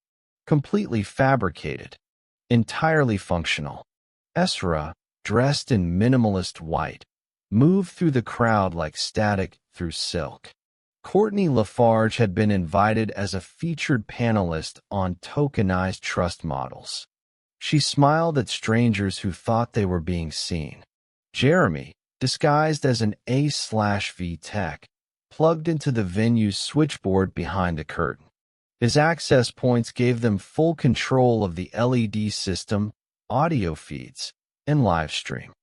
Completely fabricated. Entirely functional. Esra, dressed in minimalist white, moved through the crowd like static through silk. Courtney Lafarge had been invited as a featured panelist on tokenized trust models. She smiled at strangers who thought they were being seen. Jeremy, disguised as an A/V tech, plugged into the venue's switchboard behind the curtain. His access points gave them full control of the LED system, audio feeds, and live stream.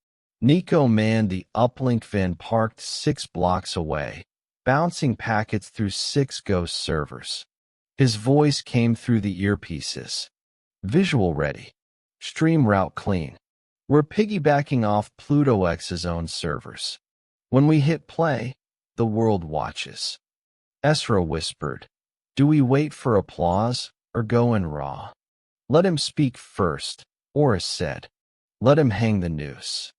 Nico manned the uplink van parked 6 blocks away, bouncing packets through 6 ghost servers. His voice came through the earpieces. Visual ready. Stream route clean. We're piggybacking off Pluto X's own servers. When we hit play, the world watches. Ezra whispered, "Do we wait for applause or go in raw?" "Let him speak first," Oris said. "Let him hang the noose."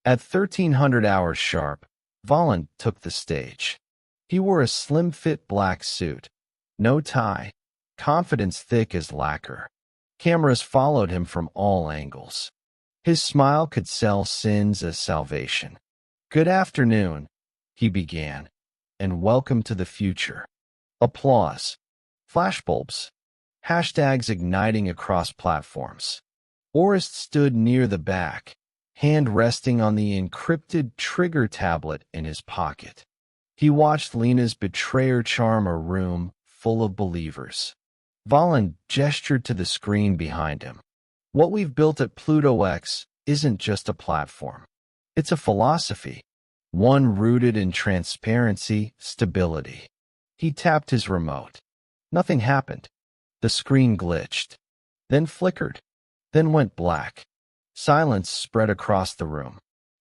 At 1300 hours sharp, Volland took the stage. He wore a slim-fit black suit, no tie, confidence thick as lacquer. Cameras followed him from all angles. His smile could sell sins as salvation. "Good afternoon," he began, "and welcome to the future." Applause. Flashbulbs. Hashtags igniting across platforms. Orist stood near the back, hand resting on the encrypted trigger tablet in his pocket. He watched Lena's betrayer charm a room full of believers. Volland gestured to the screen behind him. "What we've built at Pluto X isn't just a platform. It's a philosophy, one rooted in transparency, stability." He tapped his remote. Nothing happened. The screen glitched, then flickered, then went black. Silence spread across the room.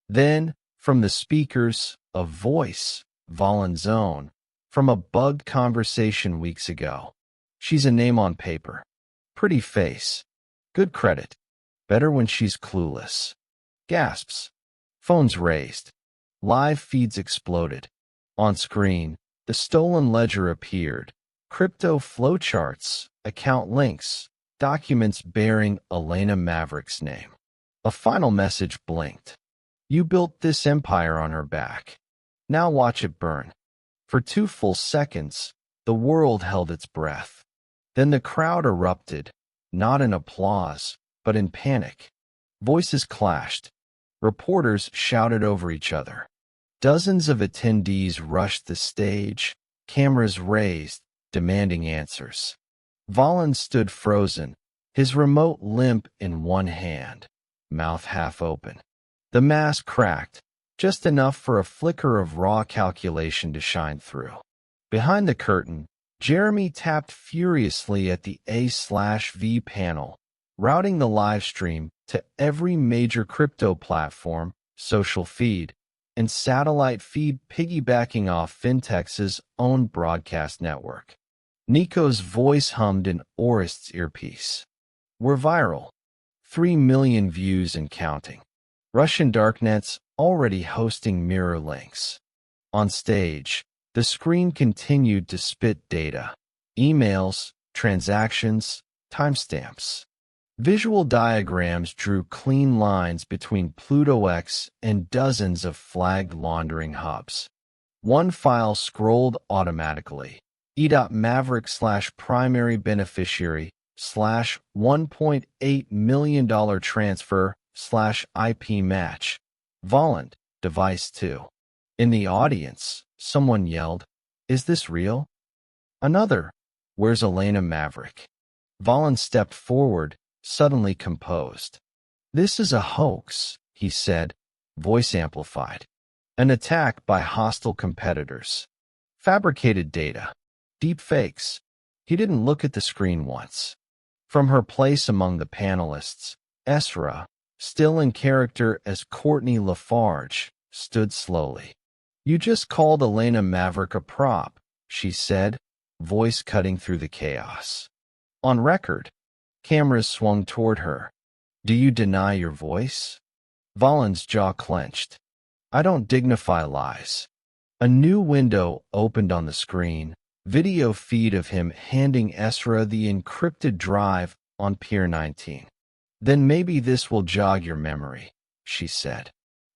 Then, from the speakers, a voice, Volland's own, from a bugged conversation weeks ago. "She's a name on paper. Pretty face. Good credit. Better when she's clueless." Gasps. Phones raised. Live feeds exploded. On screen, the stolen ledger appeared. Crypto flowcharts, account links, documents bearing Elena Maverick's name. A final message blinked. "You built this empire on her back. Now watch it burn." For 2 full seconds, the world held its breath. Then the crowd erupted, not in applause, but in panic. Voices clashed. Reporters shouted over each other. Dozens of attendees rushed the stage, cameras raised, demanding answers. Volland stood frozen, his remote limp in one hand, mouth half open. The mask cracked, just enough for a flicker of raw calculation to shine through. Behind the curtain, Jeremy tapped furiously at the A/V panel, routing the live stream to every major crypto platform, social feed, and satellite feed piggybacking off Fintech's own broadcast network. Nico's voice hummed in Orist's earpiece. "We're viral. 3 million views and counting. Russian darknets already hosting mirror links." On stage, the screen continued to spit data. Emails, transactions, timestamps. Visual diagrams drew clean lines between Pluto X and dozens of flagged laundering hubs. One file scrolled automatically. E.Maverick/primary beneficiary /$1.8 million transfer/IP match. Volland, device 2. In the audience, someone yelled, "Is this real?" Another, "Where's Elena Maverick?" Volland stepped forward, suddenly composed. "This is a hoax," he said, voice amplified. "An attack by hostile competitors. Fabricated data. Deep fakes." He didn't look at the screen once. From her place among the panelists, Ezra, still in character as Courtney Lafarge, stood slowly. "You just called Elena Maverick a prop," she said, voice cutting through the chaos. On record, cameras swung toward her. "Do you deny your voice?" Volland's jaw clenched. "I don't dignify lies." A new window opened on the screen, video feed of him handing Ezra the encrypted drive on Pier 19. "Then maybe this will jog your memory," she said.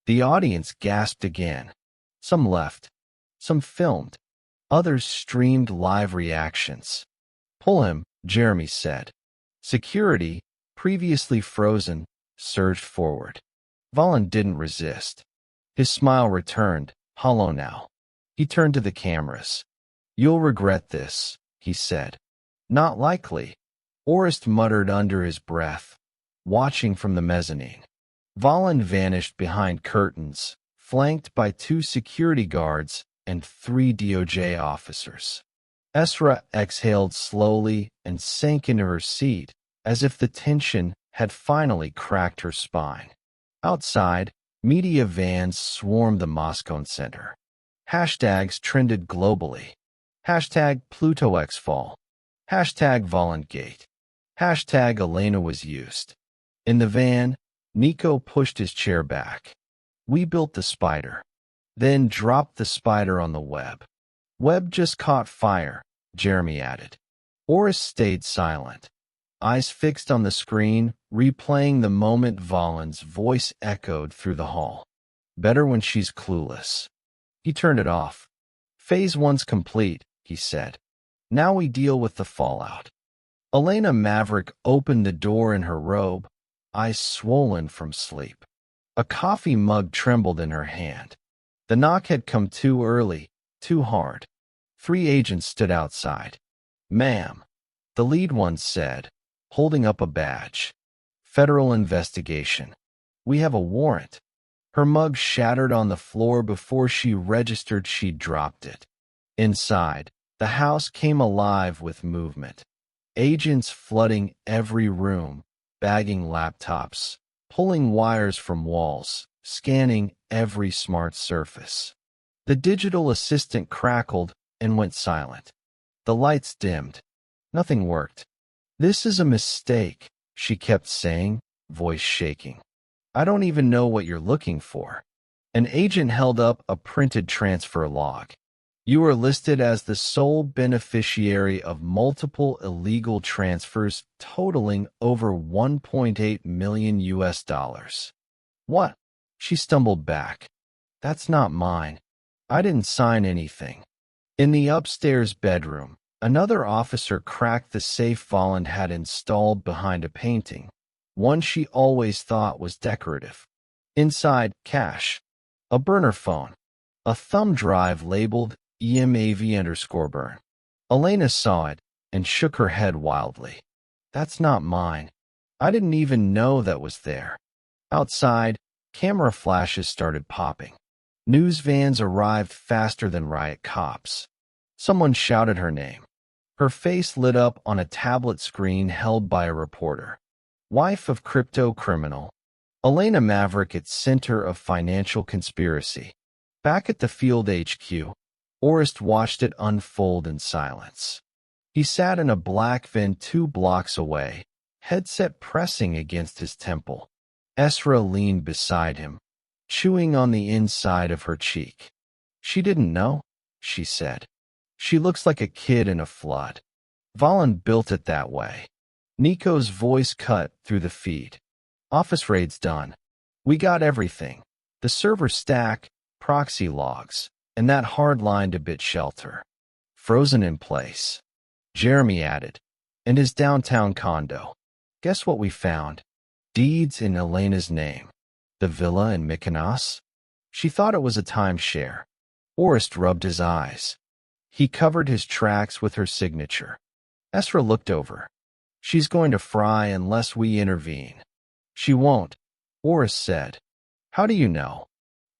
The audience gasped again. Some left. Some filmed. Others streamed live reactions. "Pull him," Jeremy said. Security, previously frozen, surged forward. Valen didn't resist. His smile returned, hollow now. He turned to the cameras. "You'll regret this," he said. "Not likely," Orest muttered under his breath, watching from the mezzanine. Valen vanished behind curtains, flanked by 2 security guards and 3 DOJ officers. Esra exhaled slowly and sank into her seat, as if the tension had finally cracked her spine. Outside, media vans swarmed the Moscow Center. Hashtags trended globally. Hashtag PlutoXFall. Hashtag Volantgate. Hashtag Elena was used. In the van, Nico pushed his chair back. "We built the spider, then dropped the spider on the web. Web just caught fire," Jeremy added. Orest stayed silent, eyes fixed on the screen, replaying the moment. Valen's voice echoed through the hall. "Better when she's clueless." He turned it off. "Phase 1's complete," he said. "Now we deal with the fallout." Elena Maverick opened the door in her robe, eyes swollen from sleep. A coffee mug trembled in her hand. The knock had come too early, too hard. 3 agents stood outside. "Ma'am," the lead one said, holding up a badge. "Federal investigation. We have a warrant." Her mug shattered on the floor before she registered she'd dropped it. Inside, the house came alive with movement. Agents flooding every room, bagging laptops, pulling wires from walls, scanning every smart surface. The digital assistant crackled and went silent. The lights dimmed. Nothing worked. "This is a mistake," she kept saying, voice shaking. "I don't even know what you're looking for." An agent held up a printed transfer log. "You are listed as the sole beneficiary of multiple illegal transfers totaling over $1.8 million US. "What?" She stumbled back. "That's not mine. I didn't sign anything." In the upstairs bedroom, another officer cracked the safe Valen had installed behind a painting, one she always thought was decorative. Inside, cash, a burner phone, a thumb drive labeled EMAV_burn. Elena saw it and shook her head wildly. "That's not mine. I didn't even know that was there." Outside, camera flashes started popping. News vans arrived faster than riot cops. Someone shouted her name. Her face lit up on a tablet screen held by a reporter. "Wife of crypto criminal. Elena Maverick at center of financial conspiracy." Back at the field HQ, Orest watched it unfold in silence. He sat in a black van 2 blocks away, headset pressing against his temple. Esra leaned beside him, chewing on the inside of her cheek. "She didn't know," she said. "She looks like a kid in a flood. Valen built it that way." Nico's voice cut through the feed. "Office raid's done. We got everything. The server stack, proxy logs, and that hard-lined bit shelter. Frozen in place." Jeremy added, "And his downtown condo. Guess what we found? Deeds in Elena's name. The villa in Mykonos." She thought it was a timeshare. Orest rubbed his eyes. He covered his tracks with her signature. Esra looked over. "She's going to fry unless we intervene." "She won't," Orest said. "How do you know?"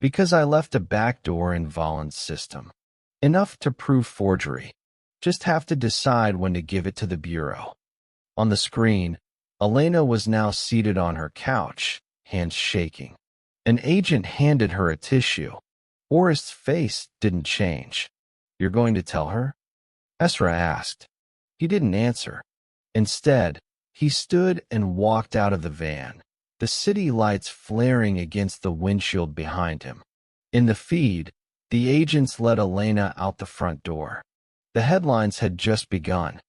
"Because I left a backdoor in Valen's system. Enough to prove forgery. Just have to decide when to give it to the Bureau." On the screen, Elena was now seated on her couch, hands shaking. An agent handed her a tissue. Orest's face didn't change. "You're going to tell her?" Esra asked. He didn't answer. Instead, he stood and walked out of the van, the city lights flaring against the windshield behind him. In the feed, the agents led Elena out the front door. The headlines had just begun.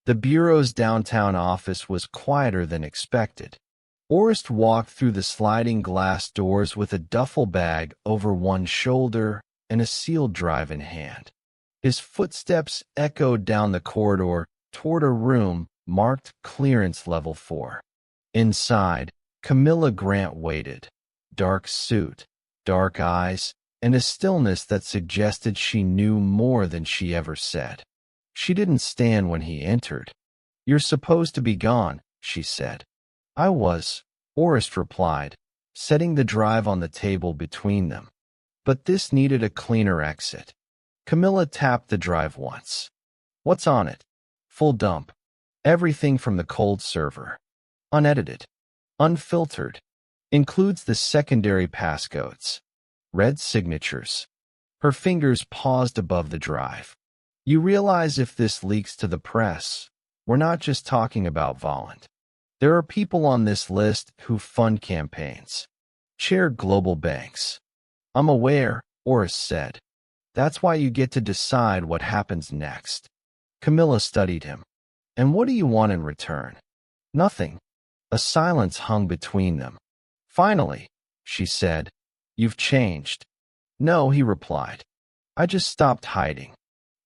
The Bureau's downtown office was quieter than expected. Orest walked through the sliding glass doors with a duffel bag over one shoulder and a sealed drive in hand. His footsteps echoed down the corridor toward a room marked Clearance Level 4. Inside, Camilla Grant waited. Dark suit, dark eyes, and a stillness that suggested she knew more than she ever said. She didn't stand when he entered. "You're supposed to be gone," she said. "I was," Orest replied, setting the drive on the table between them. But this needed a cleaner exit. Camilla tapped the drive once. "What's on it?" "Full dump. Everything from the cold server. Unedited. Unfiltered. Includes the secondary passcodes. Red signatures." Her fingers paused above the drive. "You realize if this leaks to the press, we're not just talking about Volland. There are people on this list who fund campaigns, chair global banks." "I'm aware," Orest said. "That's why you get to decide what happens next." Camilla studied him. "And what do you want in return?" "Nothing." A silence hung between them. "Finally," she said, "you've changed." "No," he replied. "I just stopped hiding."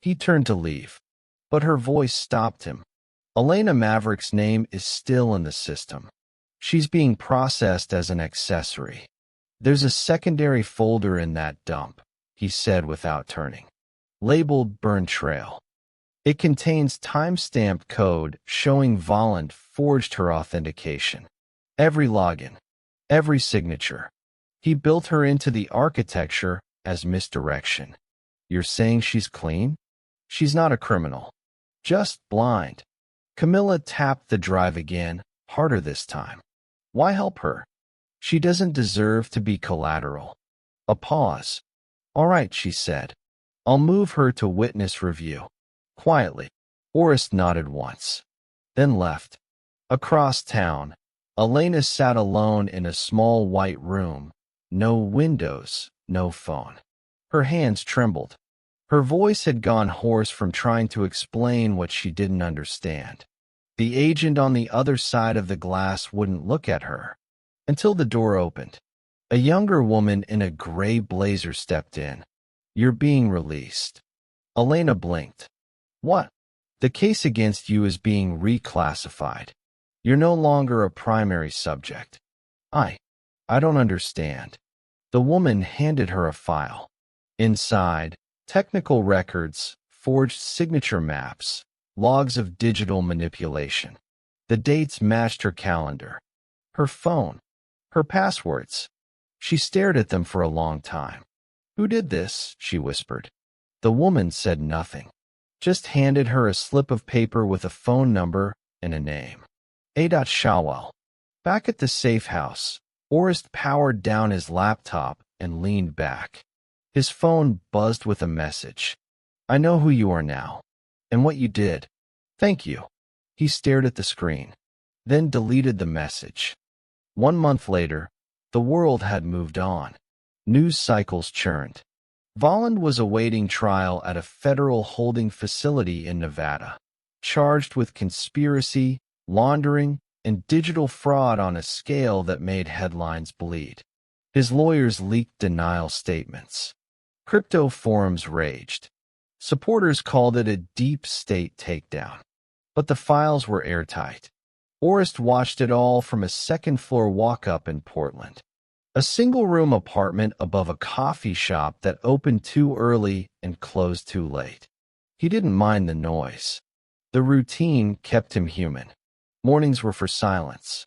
He turned to leave, but her voice stopped him. "Elena Maverick's name is still in the system. She's being processed as an accessory. There's a secondary folder in that dump," he said without turning, "labeled Burn Trail. It contains time-stamped code showing Volland forged her authentication. Every login, every signature. He built her into the architecture as misdirection. You're saying she's clean? She's not a criminal. Just blind." Camilla tapped the drive again, harder this time. "Why help her? She doesn't deserve to be collateral." A pause. "All right," she said. "I'll move her to witness review." Quietly, Orest nodded once, then left. Across town, Elena sat alone in a small white room. No windows, no phone. Her hands trembled. Her voice had gone hoarse from trying to explain what she didn't understand. The agent on the other side of the glass wouldn't look at her. Until the door opened. A younger woman in a gray blazer stepped in. "You're being released." Elena blinked. "What?" "The case against you is being reclassified. You're no longer a primary subject." I don't understand." The woman handed her a file. Inside, technical records, forged signature maps, logs of digital manipulation. The dates matched her calendar, her phone, her passwords. She stared at them for a long time. "Who did this?" she whispered. The woman said nothing, just handed her a slip of paper with a phone number and a name. A. Shawwell. Back at the safe house, Orest powered down his laptop and leaned back. His phone buzzed with a message. "I know who you are now, and what you did. Thank you." He stared at the screen, then deleted the message. 1 month later, the world had moved on. News cycles churned. Volland was awaiting trial at a federal holding facility in Nevada, charged with conspiracy, laundering, and digital fraud on a scale that made headlines bleed. His lawyers leaked denial statements. Crypto forums raged. Supporters called it a deep state takedown. But the files were airtight. Orest watched it all from a second-floor walk-up in Portland. A single-room apartment above a coffee shop that opened too early and closed too late. He didn't mind the noise. The routine kept him human. Mornings were for silence,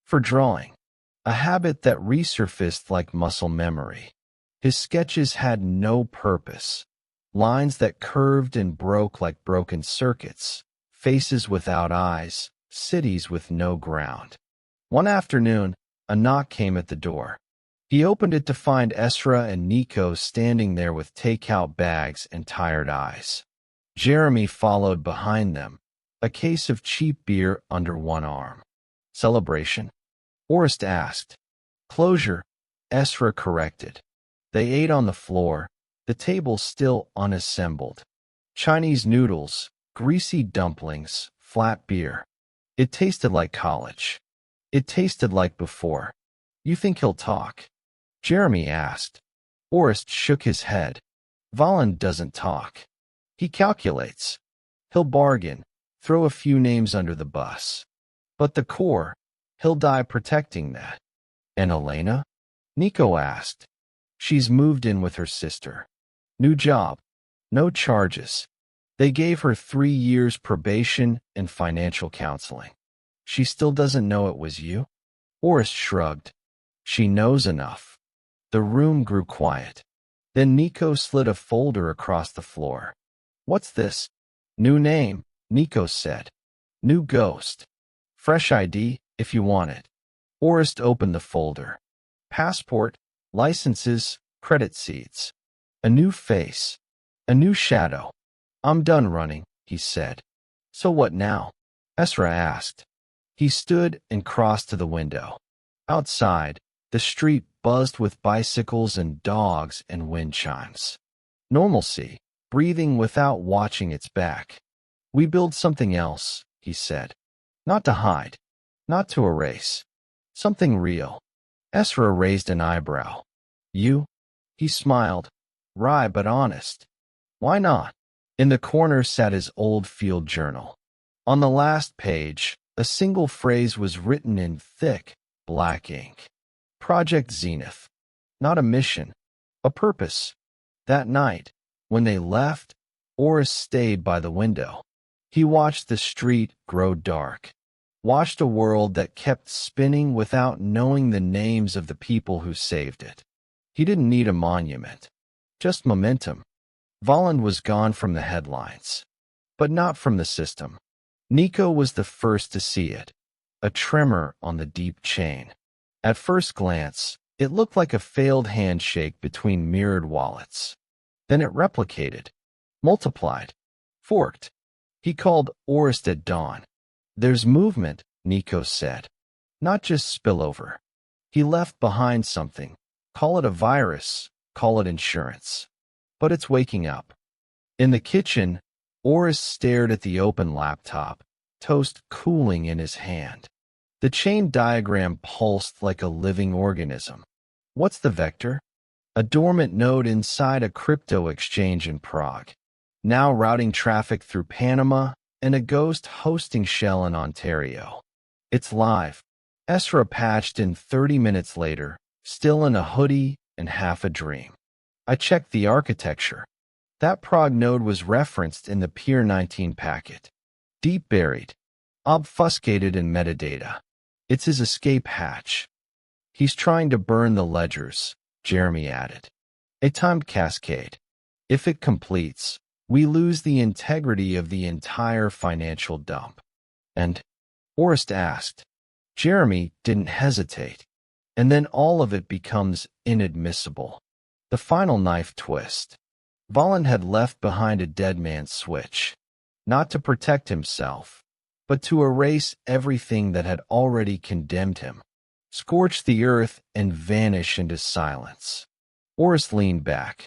for drawing, a habit that resurfaced like muscle memory. His sketches had no purpose, lines that curved and broke like broken circuits, faces without eyes, cities with no ground. One afternoon, a knock came at the door. He opened it to find Esra and Nico standing there with takeout bags and tired eyes. Jeremy followed behind them, a case of cheap beer under one arm. "Celebration?" Orest asked. "Closure," Esra corrected. They ate on the floor, the table still unassembled. Chinese noodles, greasy dumplings, flat beer. It tasted like college. It tasted like before. "You think he'll talk?" Jeremy asked. Orest shook his head. "Volland doesn't talk. He calculates. He'll bargain, throw a few names under the bus. But the core, He'll die protecting that. And Elena? Nico asked. She's moved in with her sister. New job. No charges. They gave her 3 years probation and financial counseling. She still doesn't know it was you? Orest shrugged. She knows enough. The room grew quiet. Then Nico slid a folder across the floor. What's this? New name, Nico said. New ghost. Fresh ID, if you want it. Orest opened the folder. Passport, licenses, credit seats. A new face. A new shadow. I'm done running, he said. So what now? Ezra asked. He stood and crossed to the window. Outside, the street buzzed with bicycles and dogs and wind chimes. Normalcy, breathing without watching its back. We build something else, he said. Not to hide. Not to erase. Something real. Ezra raised an eyebrow. You? He smiled. Wry but honest. Why not? In the corner sat his old field journal. On the last page, a single phrase was written in thick, black ink. Project Zenith. Not a mission. A purpose. That night, when they left, Orest stayed by the window. He watched the street grow dark. Watched a world that kept spinning without knowing the names of the people who saved it. He didn't need a monument. Just momentum. Volland was gone from the headlines. But not from the system. Nico was the first to see it. A tremor on the deep chain. At first glance, it looked like a failed handshake between mirrored wallets. Then it replicated. Multiplied. Forked. He called Orest at dawn. There's movement, Nico said. Not just spillover. He left behind something. Call it a virus. Call it insurance. But it's waking up. In the kitchen, Orest stared at the open laptop, toast cooling in his hand. The chain diagram pulsed like a living organism. What's the vector? A dormant node inside a crypto exchange in Prague, now routing traffic through Panama, and a ghost hosting shell in Ontario. It's live. Ezra patched in 30 minutes later, still in a hoodie and half a dream. I checked the architecture. That Prague node was referenced in the Pier 19 packet. Deep buried. Obfuscated in metadata. It's his escape hatch. He's trying to burn the ledgers, Jeremy added. A timed cascade. If it completes, we lose the integrity of the entire financial dump. And? Orest asked. Jeremy didn't hesitate. And then all of it becomes inadmissible. The final knife twist. Volland had left behind a dead man's switch. Not to protect himself, but to erase everything that had already condemned him. Scorch the earth and vanish into silence. Orest leaned back.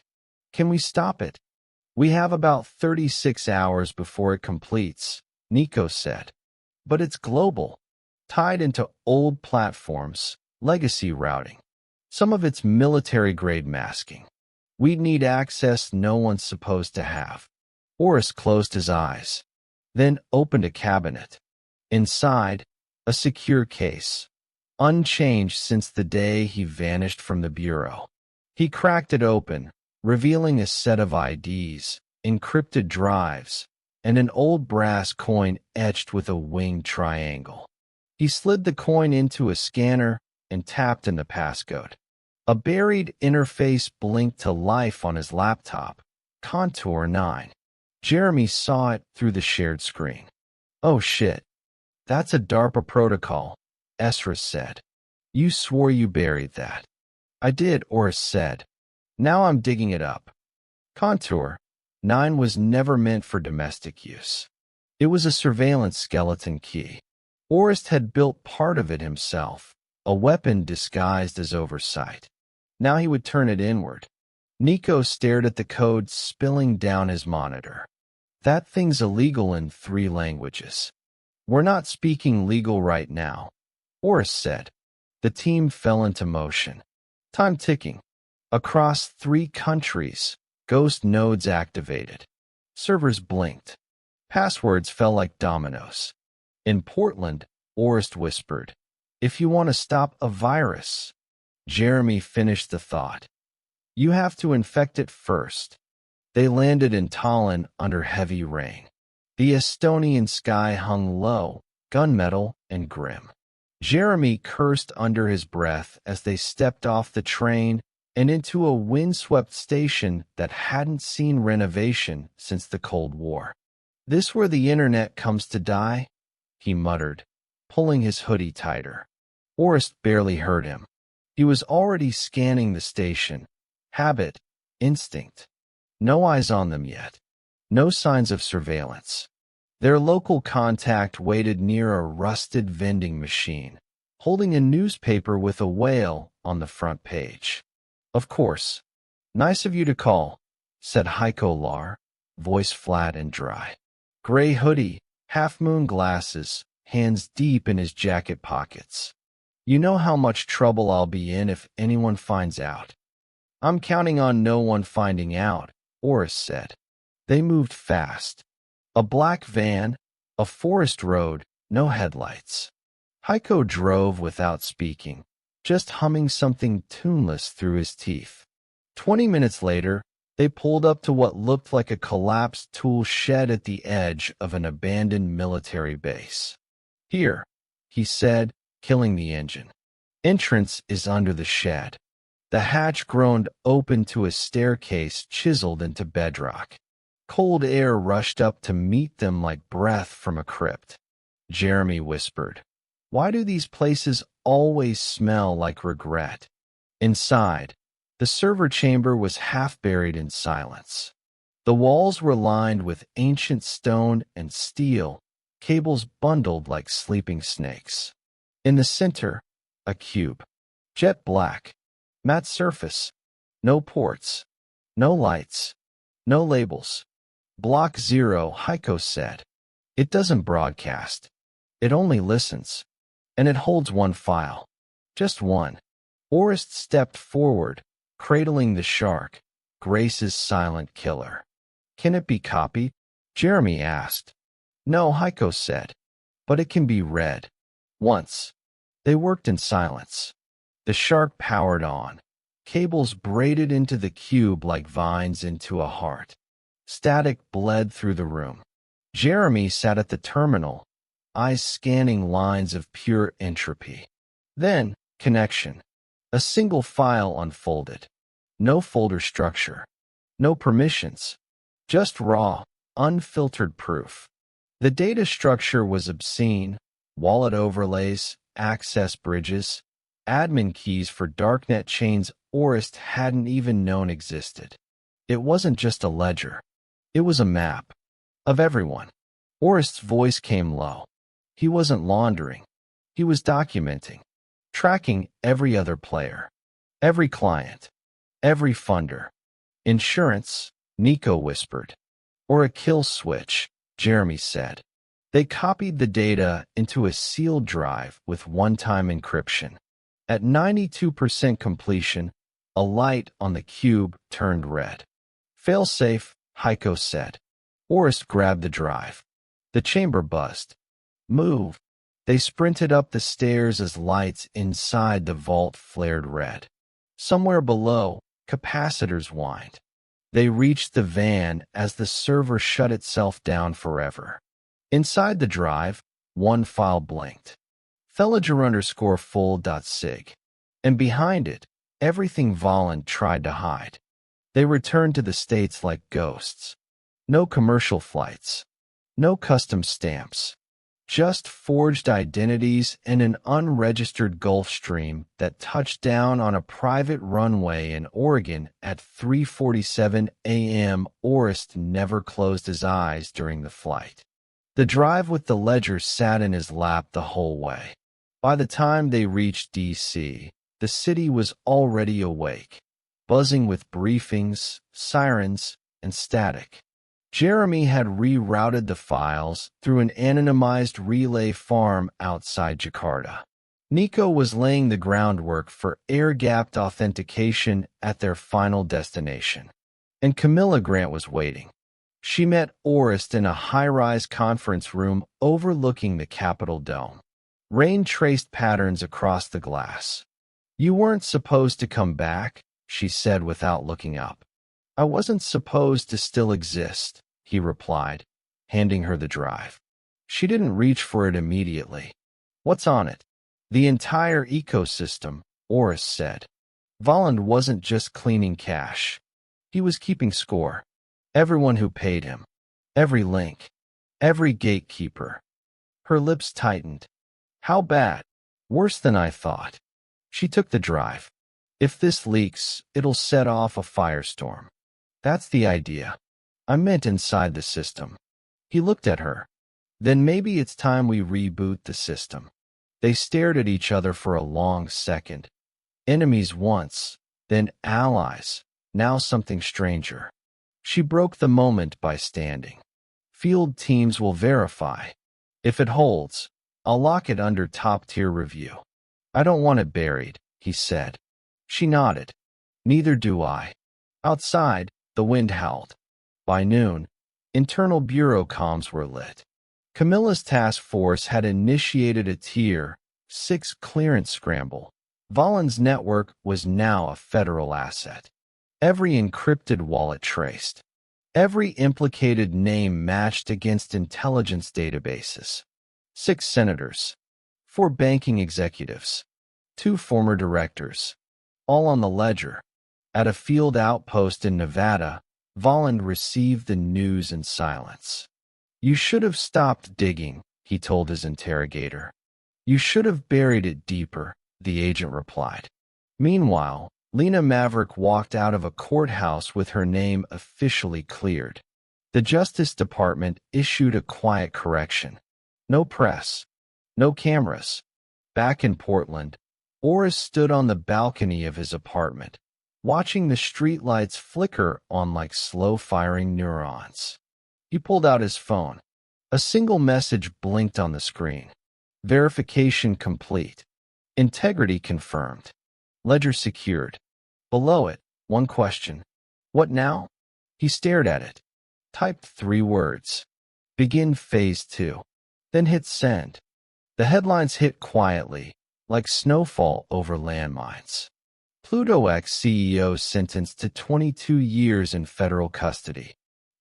Can we stop it? We have about 36 hours before it completes, Nico said. But it's global. Tied into old platforms, legacy routing. Some of it's military-grade masking. We'd need access no one's supposed to have. Orest closed his eyes, then opened a cabinet. Inside, a secure case, unchanged since the day he vanished from the bureau. He cracked it open, revealing a set of IDs, encrypted drives, and an old brass coin etched with a winged triangle. He slid the coin into a scanner and tapped in the passcode. A buried interface blinked to life on his laptop. Contour 9. Jeremy saw it through the shared screen. Oh shit. That's a DARPA protocol, Ezra said. You swore you buried that. I did, Orest said. Now I'm digging it up. Contour 9 was never meant for domestic use. It was a surveillance skeleton key. Orest had built part of it himself, a weapon disguised as oversight. Now he would turn it inward. Nico stared at the code spilling down his monitor. That thing's illegal in 3 languages. We're not speaking legal right now, Orest said. The team fell into motion. Time ticking. Across 3 countries, ghost nodes activated. Servers blinked. Passwords fell like dominoes. In Portland, Orest whispered, If you want to stop a virus, Jeremy finished the thought, you have to infect it first. They landed in Tallinn under heavy rain. The Estonian sky hung low, gunmetal and grim. Jeremy cursed under his breath as they stepped off the train and into a windswept station that hadn't seen renovation since the Cold War. "This where the internet comes to die?" he muttered, pulling his hoodie tighter. Orest barely heard him. He was already scanning the station. Habit, instinct. No eyes on them yet. No signs of surveillance. Their local contact waited near a rusted vending machine, holding a newspaper with a whale on the front page. "Of course. Nice of you to call," said Heiko Lar, voice flat and dry. Gray hoodie, half-moon glasses, hands deep in his jacket pockets. "You know how much trouble I'll be in if anyone finds out." "I'm counting on no one finding out," Orest said. They moved fast. A black van, a forest road, no headlights. Heiko drove without speaking, just humming something tuneless through his teeth. 20 minutes later, they pulled up to what looked like a collapsed tool shed at the edge of an abandoned military base. "Here," he said, killing the engine. "Entrance is under the shed." The hatch groaned open to a staircase chiseled into bedrock. Cold air rushed up to meet them like breath from a crypt. Jeremy whispered, "Why do these places always smell like regret?" Inside, the server chamber was half buried in silence. The walls were lined with ancient stone and steel, cables bundled like sleeping snakes. In the center, a cube, jet black, matte surface, no ports, no lights, no labels. "Block 0, Heiko said. "It doesn't broadcast. It only listens. And it holds one file. Just one." Orest stepped forward, cradling the shark, Grace's silent killer. "Can it be copied?" Jeremy asked. "No," Heiko said. "But it can be read." Once. They worked in silence. The shark powered on. Cables braided into the cube like vines into a heart. Static bled through the room. Jeremy sat at the terminal, eyes scanning lines of pure entropy. Then, connection. A single file unfolded. No folder structure. No permissions. Just raw, unfiltered proof. The data structure was obscene. Wallet overlays, access bridges, admin keys for darknet chains Orest hadn't even known existed. It wasn't just a ledger. It was a map. Of everyone. Orest's voice came low. He wasn't laundering. He was documenting. Tracking every other player. Every client. Every funder. "Insurance," Nico whispered. "Or a kill switch," Jeremy said. They copied the data into a sealed drive with one-time encryption. At 92% completion, a light on the cube turned red. "Failsafe," Heiko said. Orest grabbed the drive. The chamber buzzed. "Move." They sprinted up the stairs as lights inside the vault flared red. Somewhere below, capacitors whined. They reached the van as the server shut itself down forever. Inside the drive, one file blinked. Theliger_full.sig. And behind it, everything Volland tried to hide. They returned to the States like ghosts. No commercial flights. No custom stamps. Just forged identities and an unregistered Gulfstream that touched down on a private runway in Oregon at 3:47 a.m. Orest never closed his eyes during the flight. The drive with the ledger sat in his lap the whole way. By the time they reached D.C., the city was already awake, buzzing with briefings, sirens, and static. Jeremy had rerouted the files through an anonymized relay farm outside Jakarta. Nico was laying the groundwork for air-gapped authentication at their final destination. And Camilla Grant was waiting. She met Orest in a high-rise conference room overlooking the Capitol Dome. Rain traced patterns across the glass. "You weren't supposed to come back," she said without looking up. "I wasn't supposed to still exist," he replied, handing her the drive. She didn't reach for it immediately. "What's on it?" "The entire ecosystem," Oris said. Volland wasn't just cleaning cash. He was keeping score. Everyone who paid him. Every link. Every gatekeeper. Her lips tightened. "How bad?" "Worse than I thought." She took the drive. "If this leaks, it'll set off a firestorm." "That's the idea." "I meant inside the system." He looked at her. "Then maybe it's time we reboot the system." They stared at each other for a long second. Enemies once, then allies, now something stranger. She broke the moment by standing. "Field teams will verify. If it holds, I'll lock it under top-tier review." "I don't want it buried," he said. She nodded. "Neither do I." Outside, the wind howled. By noon, internal bureau comms were lit. Camilla's task force had initiated a Tier 6 clearance scramble. Volland's network was now a federal asset. Every encrypted wallet traced. Every implicated name matched against intelligence databases. 6 senators. 4 banking executives. 2 former directors. All on the ledger. At a field outpost in Nevada, Volland received the news in silence. "You should have stopped digging," he told his interrogator. "You should have buried it deeper," the agent replied. Meanwhile, Lena Maverick walked out of a courthouse with her name officially cleared. The Justice Department issued a quiet correction. No press. No cameras. Back in Portland, Oris stood on the balcony of his apartment, watching the streetlights flicker on like slow-firing neurons. He pulled out his phone. A single message blinked on the screen. "Verification complete. Integrity confirmed. Ledger secured." Below it, one question. "What now?" He stared at it. Typed 3 words. "Begin phase 2. Then hit send. The headlines hit quietly, like snowfall over landmines. Pluto X CEO sentenced to 22 years in federal custody.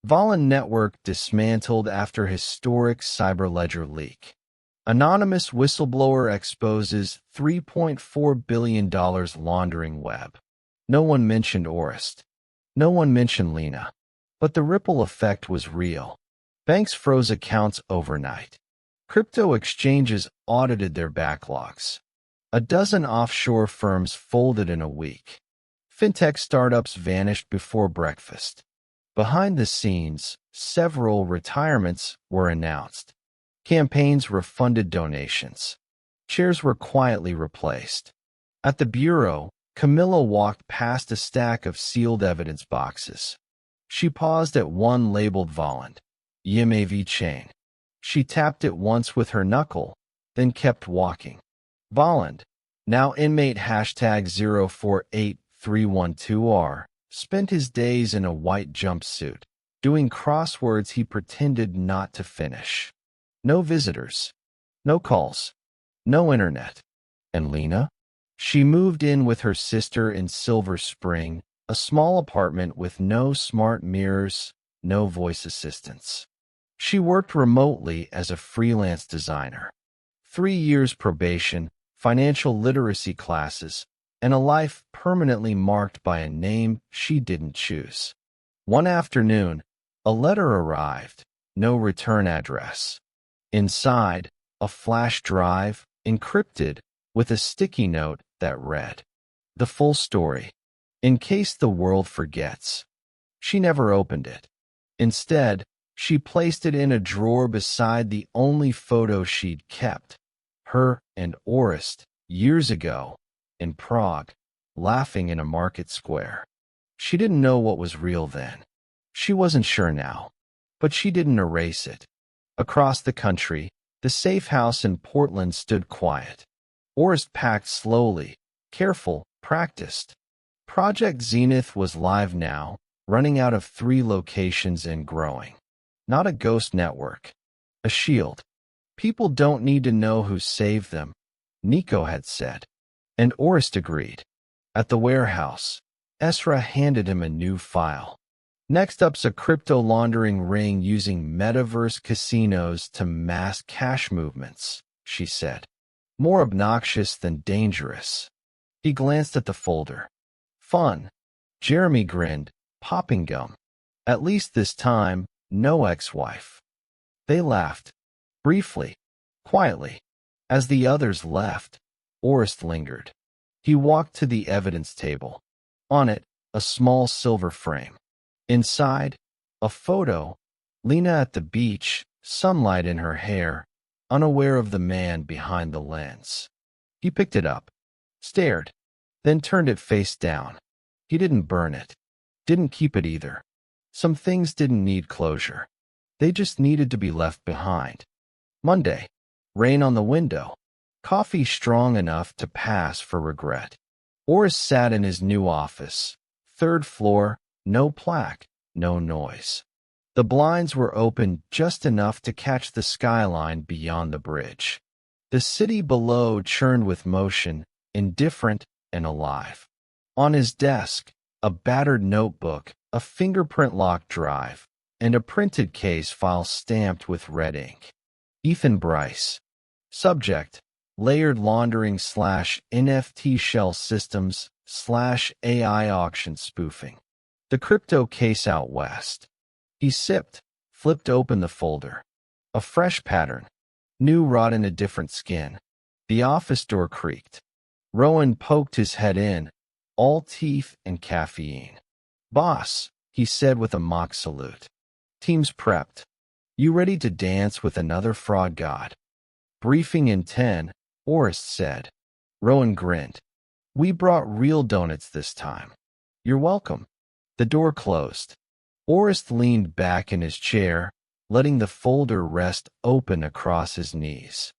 Volland Network dismantled after historic cyberledger leak. Anonymous whistleblower exposes $3.4 billion laundering web. No one mentioned Orist. No one mentioned Lena. But the ripple effect was real. Banks froze accounts overnight. Crypto exchanges audited their backlogs. A dozen offshore firms folded in a week. Fintech startups vanished before breakfast. Behind the scenes, several retirements were announced. Campaigns refunded donations. Chairs were quietly replaced. At the bureau, Camilla walked past a stack of sealed evidence boxes. She paused at one labeled Volland. YMAV chain. She tapped it once with her knuckle, then kept walking. Volland, now inmate #048312R, spent his days in a white jumpsuit, doing crosswords he pretended not to finish. No visitors. No calls. No internet. And Lena? She moved in with her sister in Silver Spring, a small apartment with no smart mirrors, no voice assistants. She worked remotely as a freelance designer. 3 years probation, financial literacy classes, and a life permanently marked by a name she didn't choose. One afternoon, a letter arrived, no return address. Inside, a flash drive, encrypted, with a sticky note that read, "The full story. In case the world forgets." She never opened it. Instead, she placed it in a drawer beside the only photo she'd kept. Her and Orist, years ago, in Prague, laughing in a market square. She didn't know what was real then. She wasn't sure now. But she didn't erase it. Across the country, the safe house in Portland stood quiet. Orist packed slowly, careful, practiced. Project Zenith was live now, running out of 3 locations and growing. Not a ghost network. A shield. People don't need to know who saved them, Nico had said, and Orist agreed. At the warehouse, Esra handed him a new file. Next up's a crypto laundering ring using metaverse casinos to mask cash movements, she said. More obnoxious than dangerous. He glanced at the folder. Fun. Jeremy grinned, popping gum. At least this time, no ex-wife. They laughed. Briefly. Quietly. As the others left, Orist lingered. He walked to the evidence table. On it, a small silver frame. Inside, a photo. Lena at the beach, sunlight in her hair, unaware of the man behind the lens. He picked it up, stared, then turned it face down. He didn't burn it. Didn't keep it either. Some things didn't need closure. They just needed to be left behind. Monday. Rain on the window. Coffee strong enough to pass for regret. Orist sat in his new office. Third floor, no plaque, no noise. The blinds were open just enough to catch the skyline beyond the bridge. The city below churned with motion, indifferent and alive. On his desk, a battered notebook, a fingerprint-locked drive, and a printed case file stamped with red ink. Ethan Bryce. Subject: Layered Laundering / NFT Shell Systems / AI Auction Spoofing. The crypto case out west. He sipped, flipped open the folder. A fresh pattern. New wrought in a different skin. The office door creaked. Rowan poked his head in, all teeth and caffeine. Boss, he said with a mock salute. Team's prepped. You ready to dance with another fraud god? Briefing in 10, Orist said. Rowan grinned. We brought real donuts this time. You're welcome. The door closed. Orist leaned back in his chair, letting the folder rest open across his knees.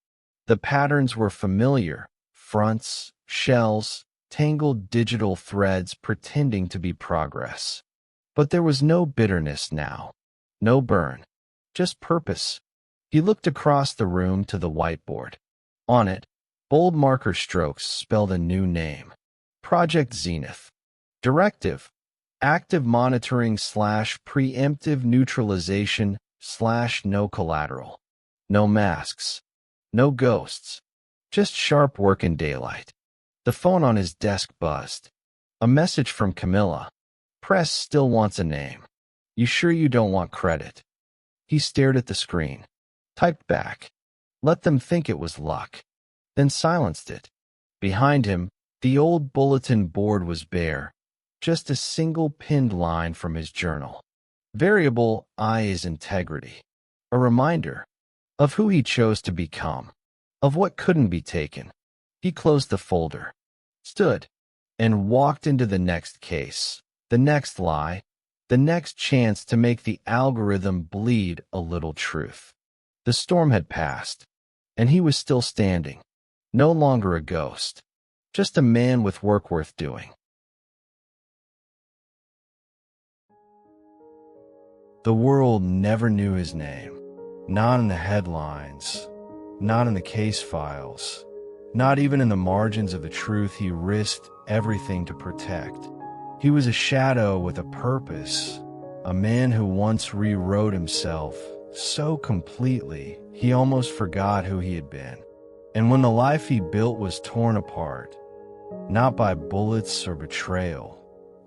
The patterns were familiar. Fronts, shells, tangled digital threads pretending to be progress. But there was no bitterness now. No burn. Just purpose. He looked across the room to the whiteboard. On it, bold marker strokes spelled a new name. Project Zenith. Directive: Active monitoring / preemptive neutralization / no collateral. No masks. No ghosts. Just sharp work in daylight. The phone on his desk buzzed. A message from Camilla. Press still wants a name. You sure you don't want credit? He stared at the screen. Typed back. Let them think it was luck. Then silenced it. Behind him, the old bulletin board was bare. Just a single pinned line from his journal. Variable I is integrity. A reminder of who he chose to become. Of what couldn't be taken. He closed the folder. Stood. And walked into the next case. The next lie. The next chance to make the algorithm bleed a little truth. The storm had passed. And he was still standing. No longer a ghost. Just a man with work worth doing. The world never knew his name. Not in the headlines. Not in the case files. Not even in the margins of the truth he risked everything to protect. He was a shadow with a purpose. A man who once rewrote himself so completely he almost forgot who he had been. And when the life he built was torn apart, not by bullets or betrayal,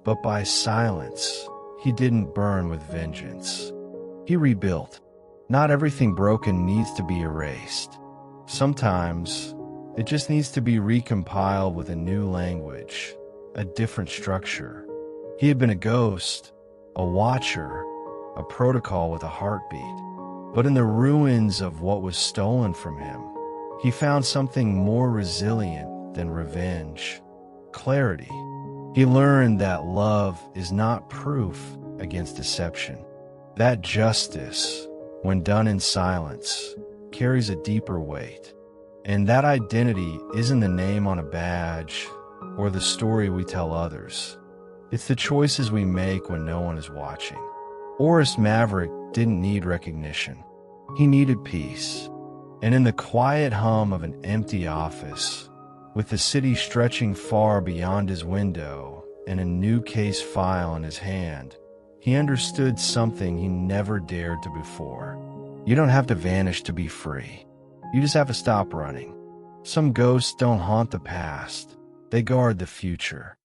but by silence, he didn't burn with vengeance. He rebuilt. Not everything broken needs to be erased. Sometimes, it just needs to be recompiled with a new language, a different structure. He had been a ghost, a watcher, a protocol with a heartbeat. But in the ruins of what was stolen from him, he found something more resilient than revenge. Clarity. He learned that love is not proof against deception. That justice, when done in silence, carries a deeper weight. And that identity isn't the name on a badge or the story we tell others. It's the choices we make when no one is watching. Orist Maverick didn't need recognition. He needed peace. And in the quiet hum of an empty office, with the city stretching far beyond his window and a new case file in his hand, he understood something he never dared to before. You don't have to vanish to be free. You just have to stop running. Some ghosts don't haunt the past. They guard the future.